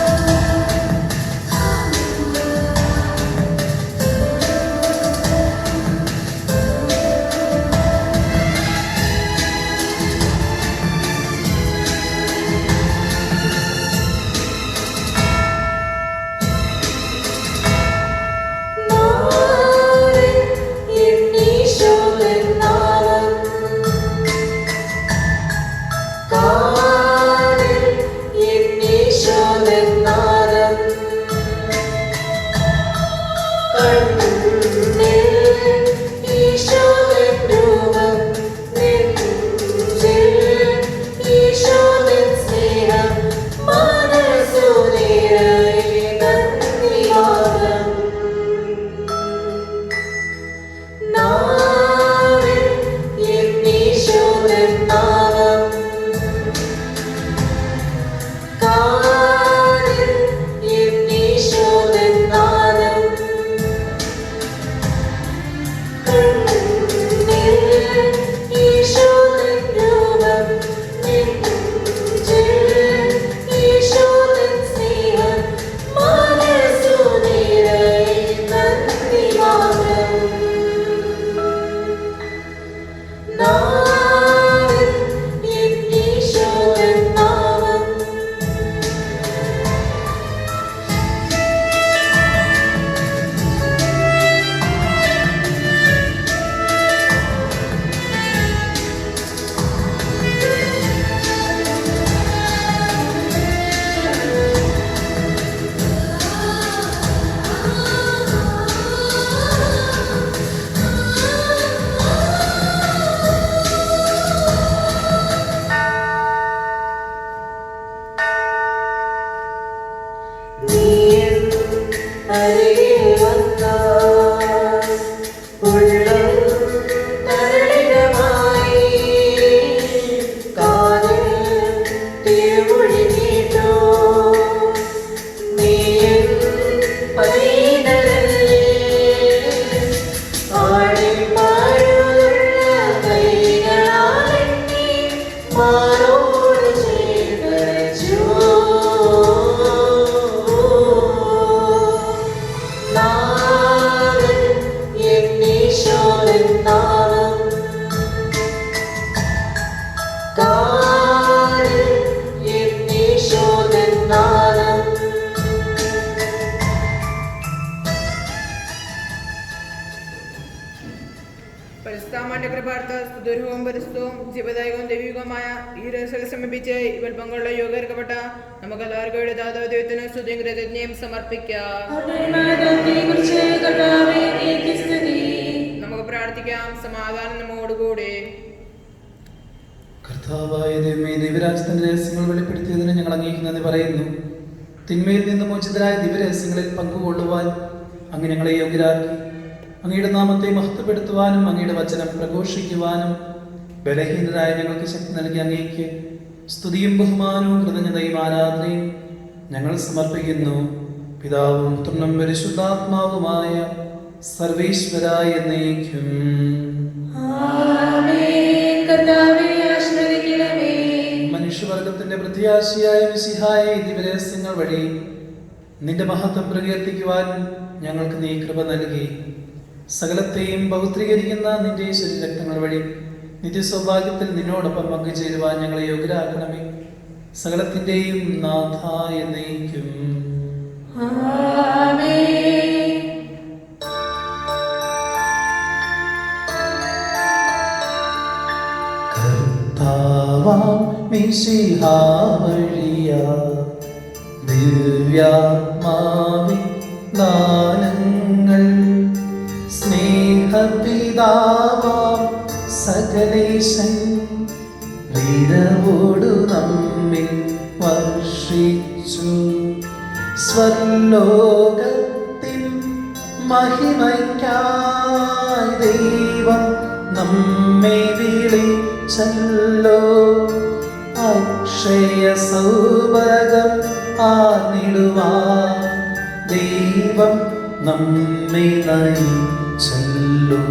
അരികിൽ വന്നാൽ ഉള്ളം തരളിതമായി കാതിൽ തിരുമൊഴി കേട്ടോ നീ എൻ പൈതലല്ലേ ആടിപ്പാടുള്ള കൈകളാൽ എന്നെ മാറോട് ചേർത്തരച്ചു നാഥൻ എന്നീശോൻ നാമം കാതിൽ എന്നീശോൻ നാമം പരിശുദ്ധമാന്റെ കൃപാർത്ഥ സ്തുതിർഹവും പരിശുദ്ധവും ജീവദായകവും ദൈവികവുമായ ഈ രഹസ്യം സമീപിച്ച് ഇവൽ പങ്കുള്ള യോഗീകരിക്കപ്പെട്ട നമുക്ക് എല്ലാവർക്കും എഴുതാതെ ദൈവത്തിന് സ്തുതിയും കൃതജ്ഞയും സമർപ്പിക്കാം. നമുക്ക് പ്രാർത്ഥിക്കാം. സമാധാനം നമ്മോടുകൂടി. കർത്താവായ ദൈവമേ, ദിവ്യരാജ്യത്തിന്റെ രഹസ്യങ്ങൾ വെളിപ്പെടുത്തിയതിന് ഞങ്ങൾ അങ്ങേക്ക് നന്ദി പറയുന്നു. തിന്മയിൽ നിന്ന് മോചിതരായ ദിവ്യരഹസ്യങ്ങളിൽ പങ്കുകൊള്ളുവാൻ അങ്ങ് ഞങ്ങളെ യോഗ്യരാക്കി. അങ്ങയുടെ നാമത്തെ മഹത്വപ്പെടുത്തുവാനും അങ്ങയുടെ വചനം പ്രഘോഷിക്കുവാനും ബലഹീനരായ ഞങ്ങൾക്ക് ശക്തി നൽകി അങ്ങേക്ക് സ്തുതിയും ബഹുമാനവും കൃതജ്ഞതയും ആരാധനയും ഞങ്ങൾ സമർപ്പിക്കുന്നു. പിതാവും പുത്രനും പരിശുദ്ധാത്മാവുമായ സർവേശ്വരായ എന്നേക്കും. മനുഷ്യവർഗത്തിന്റെ പ്രത്യാശയായ മിശിഹായ ദിവ്യരഹസ്യങ്ങൾ വഴി നിന്റെ മഹത്വം പ്രകീർത്തിക്കുവാൻ ഞങ്ങൾക്ക് നീ കൃപ നൽകി. സകലത്തെയും പൗത്രീകരിക്കുന്ന നിന്റെ ശരീരരക്തങ്ങൾ വഴി നിത്യസൗഭാഗ്യത്തിൽ നിന്നോടൊപ്പം പങ്കുചേരുവാൻ ഞങ്ങളെ യോഗ്യരാക്കണമേ. സകലത്തിന്റെയും നാഥ എന്നേക്കും. കർത്താവാം മിശിഹാ വഴിയാ ദിവ്യാത്മാവിൻ ദാനങ്ങൾ സ്നേഹപിതാവാം സകലേശൻ വീരവോടു നമ്മിൽ വർഷിച്ചു. സ്വർലോകത്തിൻ മഹിമയ്ക്കായി ദൈവം നമ്മെ വിളിച്ചല്ലോ. അക്ഷയ സൗഭാഗ്യം ആർന്നിടുവാൻ ദൈവം നമ്മെ നയിച്ചല്ലോ.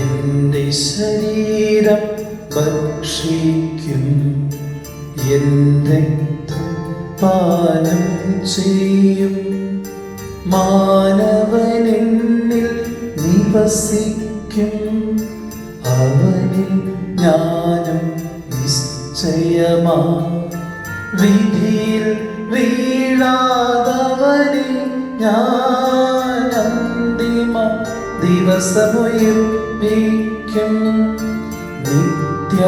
എന്റെ ശരീരം ഭക്ഷിക്കും, എന്റെ രക്തം പാനം ചെയ്യും. മാനവനെന്നിൽ നിവസിക്കും, അവനിൽ ഞാനും നിശ്ചയമാ. വിധിയിൽ വീഴാതവനെ ഞാൻ അന്തിമ ദിവസമുയർപ്പിക്കും. നിത്യായുസ്സവനേകും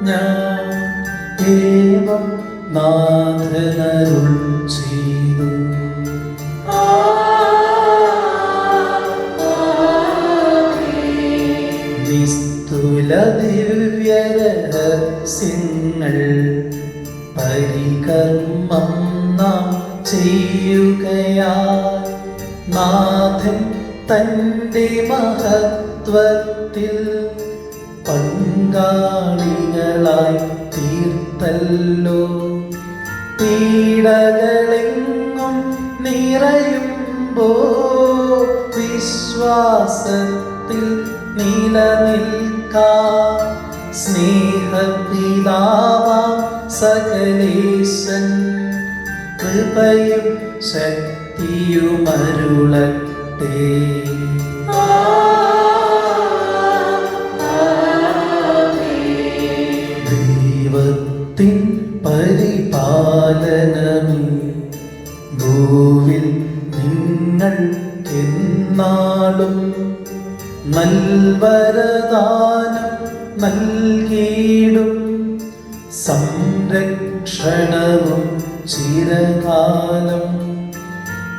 ഞാൻ ഏവം നാഥനരുൾ ചെയ്തു. നിസ്തുല ദിവ്യരഹസ്യങ്ങൾ പരികർമ്മം നാം ചെയ്യുകയാൽ നാഥൻ തൻ്റെ മഹത്വത്തിൽ പങ്കാളികളായി തീർത്തല്ലോ. പീഡകളെങ്ങും നിറയുമ്പോ വിശ്വാസത്തിൽ നിലനിൽക്കാം. സ്നേഹപിതാവാം സകലേശൻ കൃപയും ശക്തിയുമരുളട്ടെ. ദൈവത്തിൻ പരിപാലനമേ ഭൂവിൽ നിങ്ങൾക്കെന്നാളും നൽവരദാനം നൽകിയിടും. സംരക്ഷണവും ചിരകാലം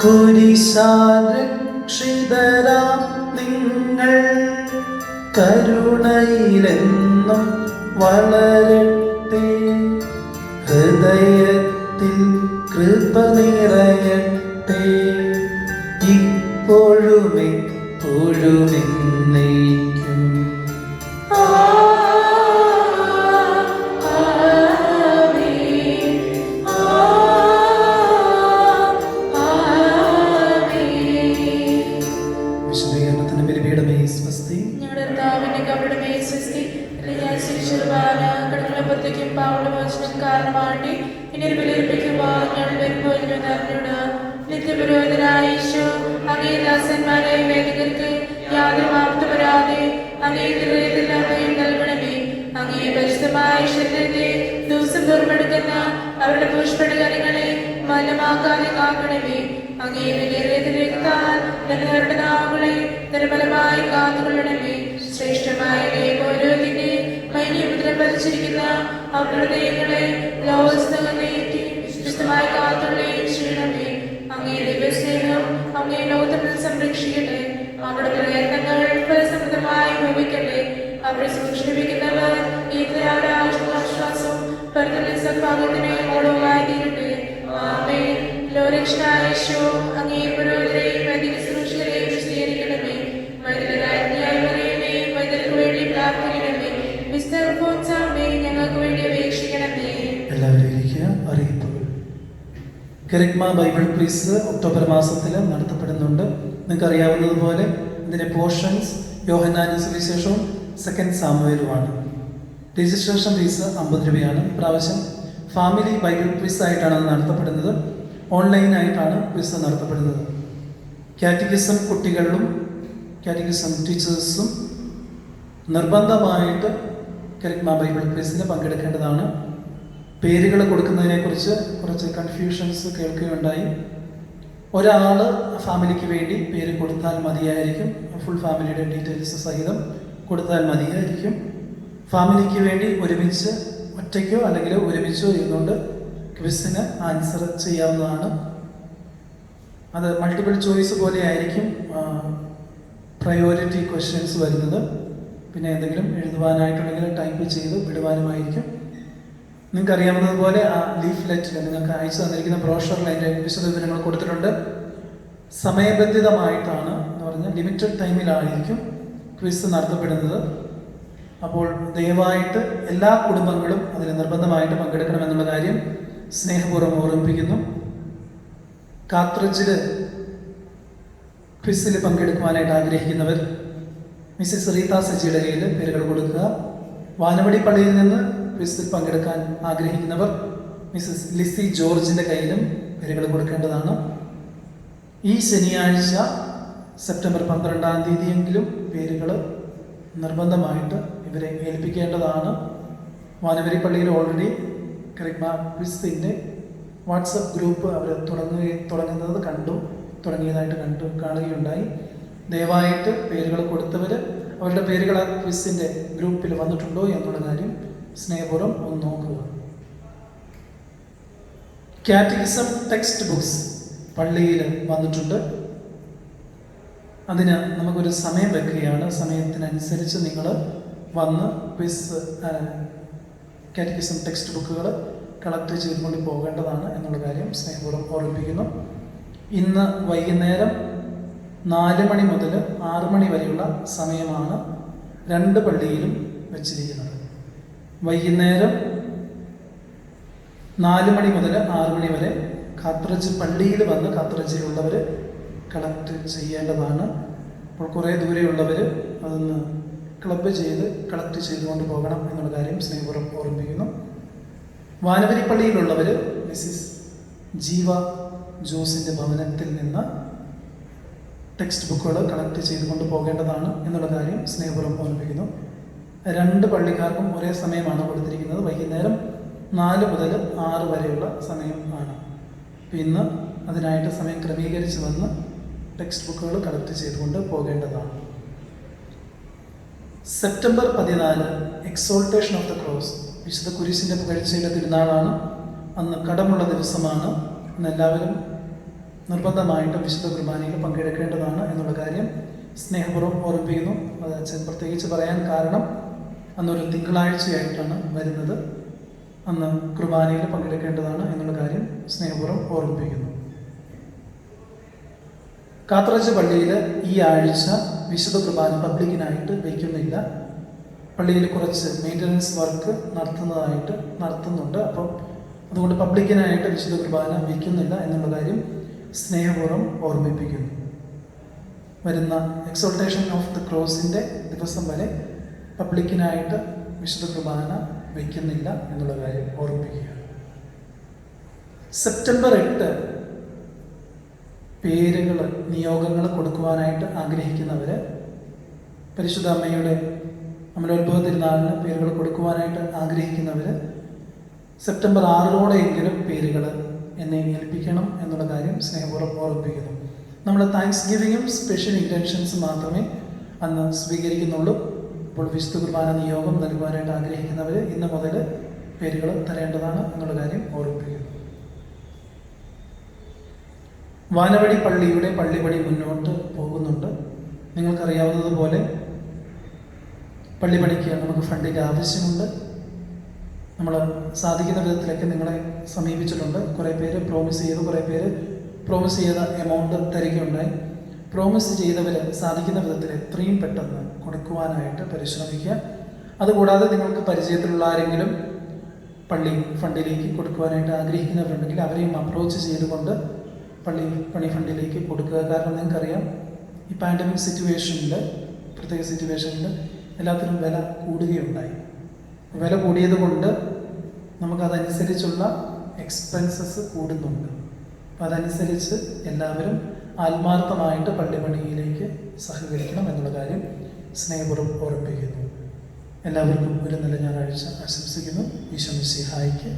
കുരിശാൽ രക്ഷിതരാം നിങ്ങൾ കരുണയിലെന്നും വളരട്ടെ, ഹൃദയത്തിൽ കൃപ നിറയട്ടെ, ഇപ്പോഴും എപ്പോഴും എന്നേക്കും. വിശുദ്ധീകരണത്തിന് ബലിപീഠമേ സ്വസ്തി. ഞങ്ങളുടെ കർത്താവിന്റെ കപടമേ സ്വസ്തി. കടങ്ങളെപ്പത്തേക്കും പാവയുടെ മോചനം കാരണമാണ്ടി ഇനി ബലിയർപ്പിക്കുമ്പോൾ ഞങ്ങൾ വരുമ്പോൾ അറിഞ്ഞോട്. നിത്യപുരോഹിതനായ ഈശോ അങ്ങേ ദാസന്മാരെ വേദികർക്ക് യാതൊരു മാപ്പ് വരാതെ അങ്ങേ ഹൃദയത്തിൽ അഭയം നൽകണമേ. അങ്ങേ പരിശുദ്ധമായ ശരീരത്തെ ദിവസം ദുർമെടുക്കുന്ന അവരുടെ പുഷ്പടകരങ്ങളെ മലമാക്കാതെ കാക്കണമേ. അങ്ങേ രക്താൽ അവരുടെ നാവുകളെ നിർമ്മലമായി കാത്തുകൊള്ളണമേ. ശ്രേഷ്ഠമായ ഓരോത്തിന്റെ മൈന്യമുദ്ര പതിച്ചിരിക്കുന്ന അവരുടെ ഹൃദയങ്ങളെ ലോകസ്ഥകനേറ്റി വിശുദ്ധമായി കാത്തുകൊള്ളുകയും ചെയ്യണമേ. അങ്ങേ ദൈവസ്നേഹം അങ്ങേ ലോകത്തിൽ സംരക്ഷിക്കട്ടെ. അവരുടെ പ്രയത്നങ്ങൾ ഫലസമൃദ്ധമായി ഭവിക്കട്ടെ. അവരെ സൂക്ഷിപ്പിക്കുന്നവർ ഈശ്വരയുടെ ആശ്വാസവും പരത്തിലെ സദ്ഭാഗത്തിന് ഓളവുമായി തീരട്ടെ. ആമേൻ. ലോകരക്ഷകനായ യേശു അങ്ങേ പുരോഹിതരെയും വൈദിക ശുശ്രൂഷകരെയും വിശദീകരിക്കണമേ. വൈദികരാജ്ഞിയായി വരയണമേ. വൈദികർക്ക് വേണ്ടി പ്രാർത്ഥിക്കണമേ. വിസ്തർപ്പോത്സാഹമേ ഞങ്ങൾക്ക് വേണ്ടി അപേക്ഷിക്കണമേ. എല്ലാവരും ഇരിക്കുക. അറിയിപ്പുകൾ. കെറിഗ്മ ബൈബിൾ ക്വിസ് ഒക്ടോബർ മാസത്തിൽ നടത്തപ്പെടുന്നുണ്ട്. നിങ്ങൾക്ക് അറിയാവുന്നതുപോലെ ഇതിൻ്റെ പോർഷൻസ് യോഹന്നാന്റെ സുവിശേഷവും 2 സാമുവേലുമാണ്. രജിസ്ട്രേഷൻ ഫീസ് 50 രൂപയാണ്. ഇപ്രാവശ്യം ഫാമിലി ബൈബിൾ ക്വിസ് ആയിട്ടാണ് അത് നടത്തപ്പെടുന്നത്. ഓൺലൈനായിട്ടാണ് ക്വിസ് നടത്തപ്പെടുന്നത്. കാറ്റഗിസം കുട്ടികളിലും കാറ്റഗിസം ടീച്ചേഴ്സും നിർബന്ധമായിട്ട് കെറിഗ്മ ബൈബിൾ ക്വിസിന് പങ്കെടുക്കേണ്ടതാണ്. പേരുകൾ കൊടുക്കുന്നതിനെക്കുറിച്ച് കുറച്ച് കൺഫ്യൂഷൻസ് കേൾക്കുകയുണ്ടായി. ഒരാൾ ഫാമിലിക്ക് വേണ്ടി പേര് കൊടുത്താൽ മതിയായിരിക്കും. ഫുൾ ഫാമിലിയുടെ ഡീറ്റെയിൽസ് സഹിതം കൊടുത്താൽ മതിയായിരിക്കും. ഫാമിലിക്ക് വേണ്ടി ഒരുമിച്ച് ഒറ്റയ്ക്കോ അല്ലെങ്കിൽ ഒരുമിച്ചോ ഇരുന്നുകൊണ്ട് ക്വിസിന് ആൻസർ ചെയ്യാവുന്നതാണ്. അത് മൾട്ടിപ്പിൾ ചോയ്സ് പോലെ ആയിരിക്കും പ്രയോറിറ്റി ക്വസ്റ്റ്യൻസ് വരുന്നത്. പിന്നെ എന്തെങ്കിലും എഴുതുവാനായിട്ടുണ്ടെങ്കിൽ ടൈപ്പ് ചെയ്ത് വിടുവാനുമായിരിക്കും. നിങ്ങൾക്ക് അറിയാവുന്നതുപോലെ ആ ലീഫ്ലെറ്റിൽ നിങ്ങൾക്ക് അയച്ചു തന്നിരിക്കുന്ന ബ്രോഷറിൽ അതിൻ്റെ വിശദവിവരങ്ങൾ കൊടുത്തിട്ടുണ്ട്. സമയബന്ധിതമായിട്ടാണ് എന്ന് പറഞ്ഞാൽ ലിമിറ്റഡ് ടൈമിലായിരിക്കും ക്വിസ് നടത്തപ്പെടുന്നത്. അപ്പോൾ ദയവായിട്ട് എല്ലാ കുടുംബങ്ങളും അതിൽ നിർബന്ധമായിട്ട് പങ്കെടുക്കണമെന്നുള്ള കാര്യം സ്നേഹപൂർവ്വം ഓർമ്മിപ്പിക്കുന്നു. കാത്രിഡ്ജിൽ ക്വിസിൽ പങ്കെടുക്കുവാനായിട്ട് ആഗ്രഹിക്കുന്നവർ മിസ്സിസ് റീത്ത സജിയുടെ കയ്യിൽ പേരുകൾ കൊടുക്കുക. വാനവടി പള്ളിയിൽ നിന്ന് ക്വിസിൽ പങ്കെടുക്കാൻ ആഗ്രഹിക്കുന്നവർ മിസ്സിസ് ലിസി ജോർജിൻ്റെ കയ്യിലും പേരുകൾ കൊടുക്കേണ്ടതാണ്. ഈ ശനിയാഴ്ച സെപ്റ്റംബർ 12-ാം തീയതിയെങ്കിലും പേരുകൾ നിർബന്ധമായിട്ട് ഇവരെ ഏൽപ്പിക്കേണ്ടതാണ്. വാനവരി പള്ളിയിൽ ഓൾറെഡി കെറിഗ്മ ക്വിസിൻ്റെ വാട്സപ്പ് ഗ്രൂപ്പ് അവർ തുടങ്ങിയതായിട്ട് കാണുകയുണ്ടായി. ദയവായിട്ട് പേരുകൾ കൊടുത്തവർ അവരുടെ പേരുകൾ ആ ക്വിസിൻ്റെ ഗ്രൂപ്പിൽ വന്നിട്ടുണ്ടോ എന്നുള്ള കാര്യം സ്നേഹപൂർവ്വം ഒന്ന് നോക്കുക. കാറ്റഗിസം ടെക്സ്റ്റ് ബുക്സ് പള്ളിയിൽ വന്നിട്ടുണ്ട്. അതിന് നമുക്കൊരു സമയം വെക്കുകയാണ്. സമയത്തിനനുസരിച്ച് നിങ്ങൾ വന്ന് ക്വിസ് കാറ്റഗിസം ടെക്സ്റ്റ് ബുക്കുകൾ കളക്ട് ചെയ്തുകൊണ്ട് പോകേണ്ടതാണ് എന്നുള്ള കാര്യം സ്നേഹപൂർവ്വം ഓർമ്മിപ്പിക്കുന്നു. ഇന്ന് വൈകുന്നേരം 4 മണി മുതൽ 6 മണി വരെയുള്ള സമയമാണ് 2 പള്ളിയിലും വെച്ചിരിക്കുന്നത്. വൈകുന്നേരം 4 മണി മുതൽ 6 മണി വരെ കാത്രിഡ്ജ് പള്ളിയിൽ വന്ന് കാത്രിഡ്ജിലുള്ളവർ കളക്ട് ചെയ്യേണ്ടതാണ്. അപ്പോൾ കുറേ ദൂരെയുള്ളവർ അതൊന്ന് ക്ലബ്ബ് ചെയ്ത് കളക്ട് ചെയ്തുകൊണ്ട് പോകണം എന്നുള്ള കാര്യം സ്നേഹപൂർവ്വം ഓർമ്മിപ്പിക്കുന്നു. വാനവരി പള്ളിയിലുള്ളവർ മിസ്സിസ് ജീവ ജോസിൻ്റെ ഭവനത്തിൽ നിന്ന് ടെക്സ്റ്റ് ബുക്കുകൾ കളക്ട് ചെയ്തുകൊണ്ട് പോകേണ്ടതാണ് എന്നുള്ള കാര്യം സ്നേഹപൂർവ്വം ഓർമ്മിപ്പിക്കുന്നു. 2 പള്ളിക്കാർക്കും ഒരേ സമയമാണ് കൊടുത്തിരിക്കുന്നത്. വൈകുന്നേരം 4 മുതൽ 6 വരെയുള്ള സമയമാണ്. ഇന്ന് അതിനായിട്ട് സമയം ക്രമീകരിച്ച് വന്ന് ടെക്സ്റ്റ് ബുക്കുകൾ കളക്ട് ചെയ്തുകൊണ്ട് പോകേണ്ടതാണ്. September 14 exaltation of the cross, വിശുദ്ധ കുരിശിൻ്റെ പുകഴ്ചയുടെ തിരുനാളാണ്. അന്ന് കടമുള്ള ദിവസമാണ്. അന്ന് എല്ലാവരും നിർബന്ധമായിട്ടും വിശുദ്ധ കുർബാനയിൽ പങ്കെടുക്കേണ്ടതാണ് എന്നുള്ള കാര്യം സ്നേഹപൂർവ്വം ഓർമ്മിപ്പിക്കുന്നു. അത് അച്ഛൻ പ്രത്യേകിച്ച് പറയാൻ കാരണം അന്നൊരു തിങ്കളാഴ്ചയായിട്ടാണ് വരുന്നത്. അന്ന് കുർബാനയിൽ പങ്കെടുക്കേണ്ടതാണ് എന്നുള്ള കാര്യം സ്നേഹപൂർവ്വം ഓർമ്മിപ്പിക്കുന്നു. കാത്തറച്ച് പള്ളിയിൽ ഈ ആഴ്ച വിശുദ്ധ കുർബാന പബ്ലിക്കിനായിട്ട് വയ്ക്കുന്നില്ല. പള്ളിയിൽ കുറച്ച് മെയിൻ്റനൻസ് വർക്ക് നടത്തുന്നുണ്ട്. അപ്പം അതുകൊണ്ട് പബ്ലിക്കിനായിട്ട് വിശുദ്ധ കുർബാന വയ്ക്കുന്നില്ല എന്നുള്ള കാര്യം സ്നേഹപൂർവ്വം ഓർമ്മിപ്പിക്കുന്നു. വരുന്ന എക്സോൾട്ടേഷൻ ഓഫ് ദ ക്രോസിൻ്റെ ദിവസം വരെ പബ്ലിക്കിനായിട്ട് വിശുദ്ധ കുർബാന വയ്ക്കുന്നില്ല എന്നുള്ള കാര്യം ഓർമ്മിപ്പിക്കുകയാണ്. സെപ്റ്റംബർ 8 നിയോഗങ്ങൾ കൊടുക്കുവാനായിട്ട് ആഗ്രഹിക്കുന്നവർ, പരിശുദ്ധ അമ്മയുടെ അമലോത്ഭവ തിരുനാളിന് പേരുകൾ കൊടുക്കുവാനായിട്ട് ആഗ്രഹിക്കുന്നവർ സെപ്റ്റംബർ 6 പേരുകൾ എന്നെ ഏൽപ്പിക്കണം എന്നുള്ള കാര്യം സ്നേഹപൂർവ്വം ഓർമ്മിപ്പിക്കുന്നു. നമ്മൾ താങ്ക്സ് ഗിവിങ്ങും സ്പെഷ്യൽ ഇൻറ്റൻഷൻസ് മാത്രമേ അന്ന് സ്വീകരിക്കുന്നുള്ളൂ. അപ്പോൾ വിശുദ്ധ കുർബാന നിയോഗം നൽകുവാനായിട്ട് ആഗ്രഹിക്കുന്നവർ ഇന്ന് മുതൽ പേരുകൾ തരേണ്ടതാണ് എന്നുള്ള കാര്യം ഓർമ്മിപ്പിക്കുന്നു. വാനവടി പള്ളിയുടെ പള്ളിപടി മുന്നോട്ട് പോകുന്നുണ്ട്. നിങ്ങൾക്കറിയാവുന്നതുപോലെ പള്ളിപ്പണിക്ക് നമുക്ക് ഫണ്ടിൻ്റെ ആവശ്യമുണ്ട്. നമ്മൾ സാധിക്കുന്ന വിധത്തിലൊക്കെ നിങ്ങളെ സമീപിച്ചിട്ടുണ്ട്. കുറേ പേര് പ്രോമിസ് ചെയ്തു, കുറേ പേര് പ്രോമിസ് ചെയ്ത എമൗണ്ട് തരികയുണ്ടായി. പ്രോമിസ് ചെയ്തവർ സാധിക്കുന്ന വിധത്തിൽ എത്രയും പെട്ടെന്ന് കൊടുക്കുവാനായിട്ട് പരിശ്രമിക്കുക. അതുകൂടാതെ നിങ്ങൾക്ക് പരിചയത്തിലുള്ള ആരെങ്കിലും പള്ളി ഫണ്ടിലേക്ക് കൊടുക്കുവാനായിട്ട് ആഗ്രഹിക്കുന്നവരുണ്ടെങ്കിൽ അവരെയും അപ്രോച്ച് ചെയ്തുകൊണ്ട് പണി ഫണ്ടിലേക്ക് കൊടുക്കുക. കാരണം നിങ്ങൾക്കറിയാം, ഈ പാൻഡമിക് പ്രത്യേക സിറ്റുവേഷനിൽ എല്ലാത്തിനും വില കൂടുകയുണ്ടായി. വില കൂടിയത് കൊണ്ട് നമുക്കതനുസരിച്ചുള്ള എക്സ്പെൻസസ് കൂടുന്നുണ്ട്. അപ്പം അതനുസരിച്ച് എല്ലാവരും ആത്മാർത്ഥമായിട്ട് പള്ളിപ്പണിയിലേക്ക് സഹകരിക്കണം എന്നുള്ള കാര്യം സ്നേഹപൂർവ്വം ഓർമ്മിപ്പിക്കുന്നു. എല്ലാവർക്കും ഒരു നല്ല ഞായറാഴ്ച ആശംസിക്കുന്നു. ഈശോ മിശിഹായ്ക്ക്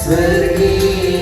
स्वर्गीय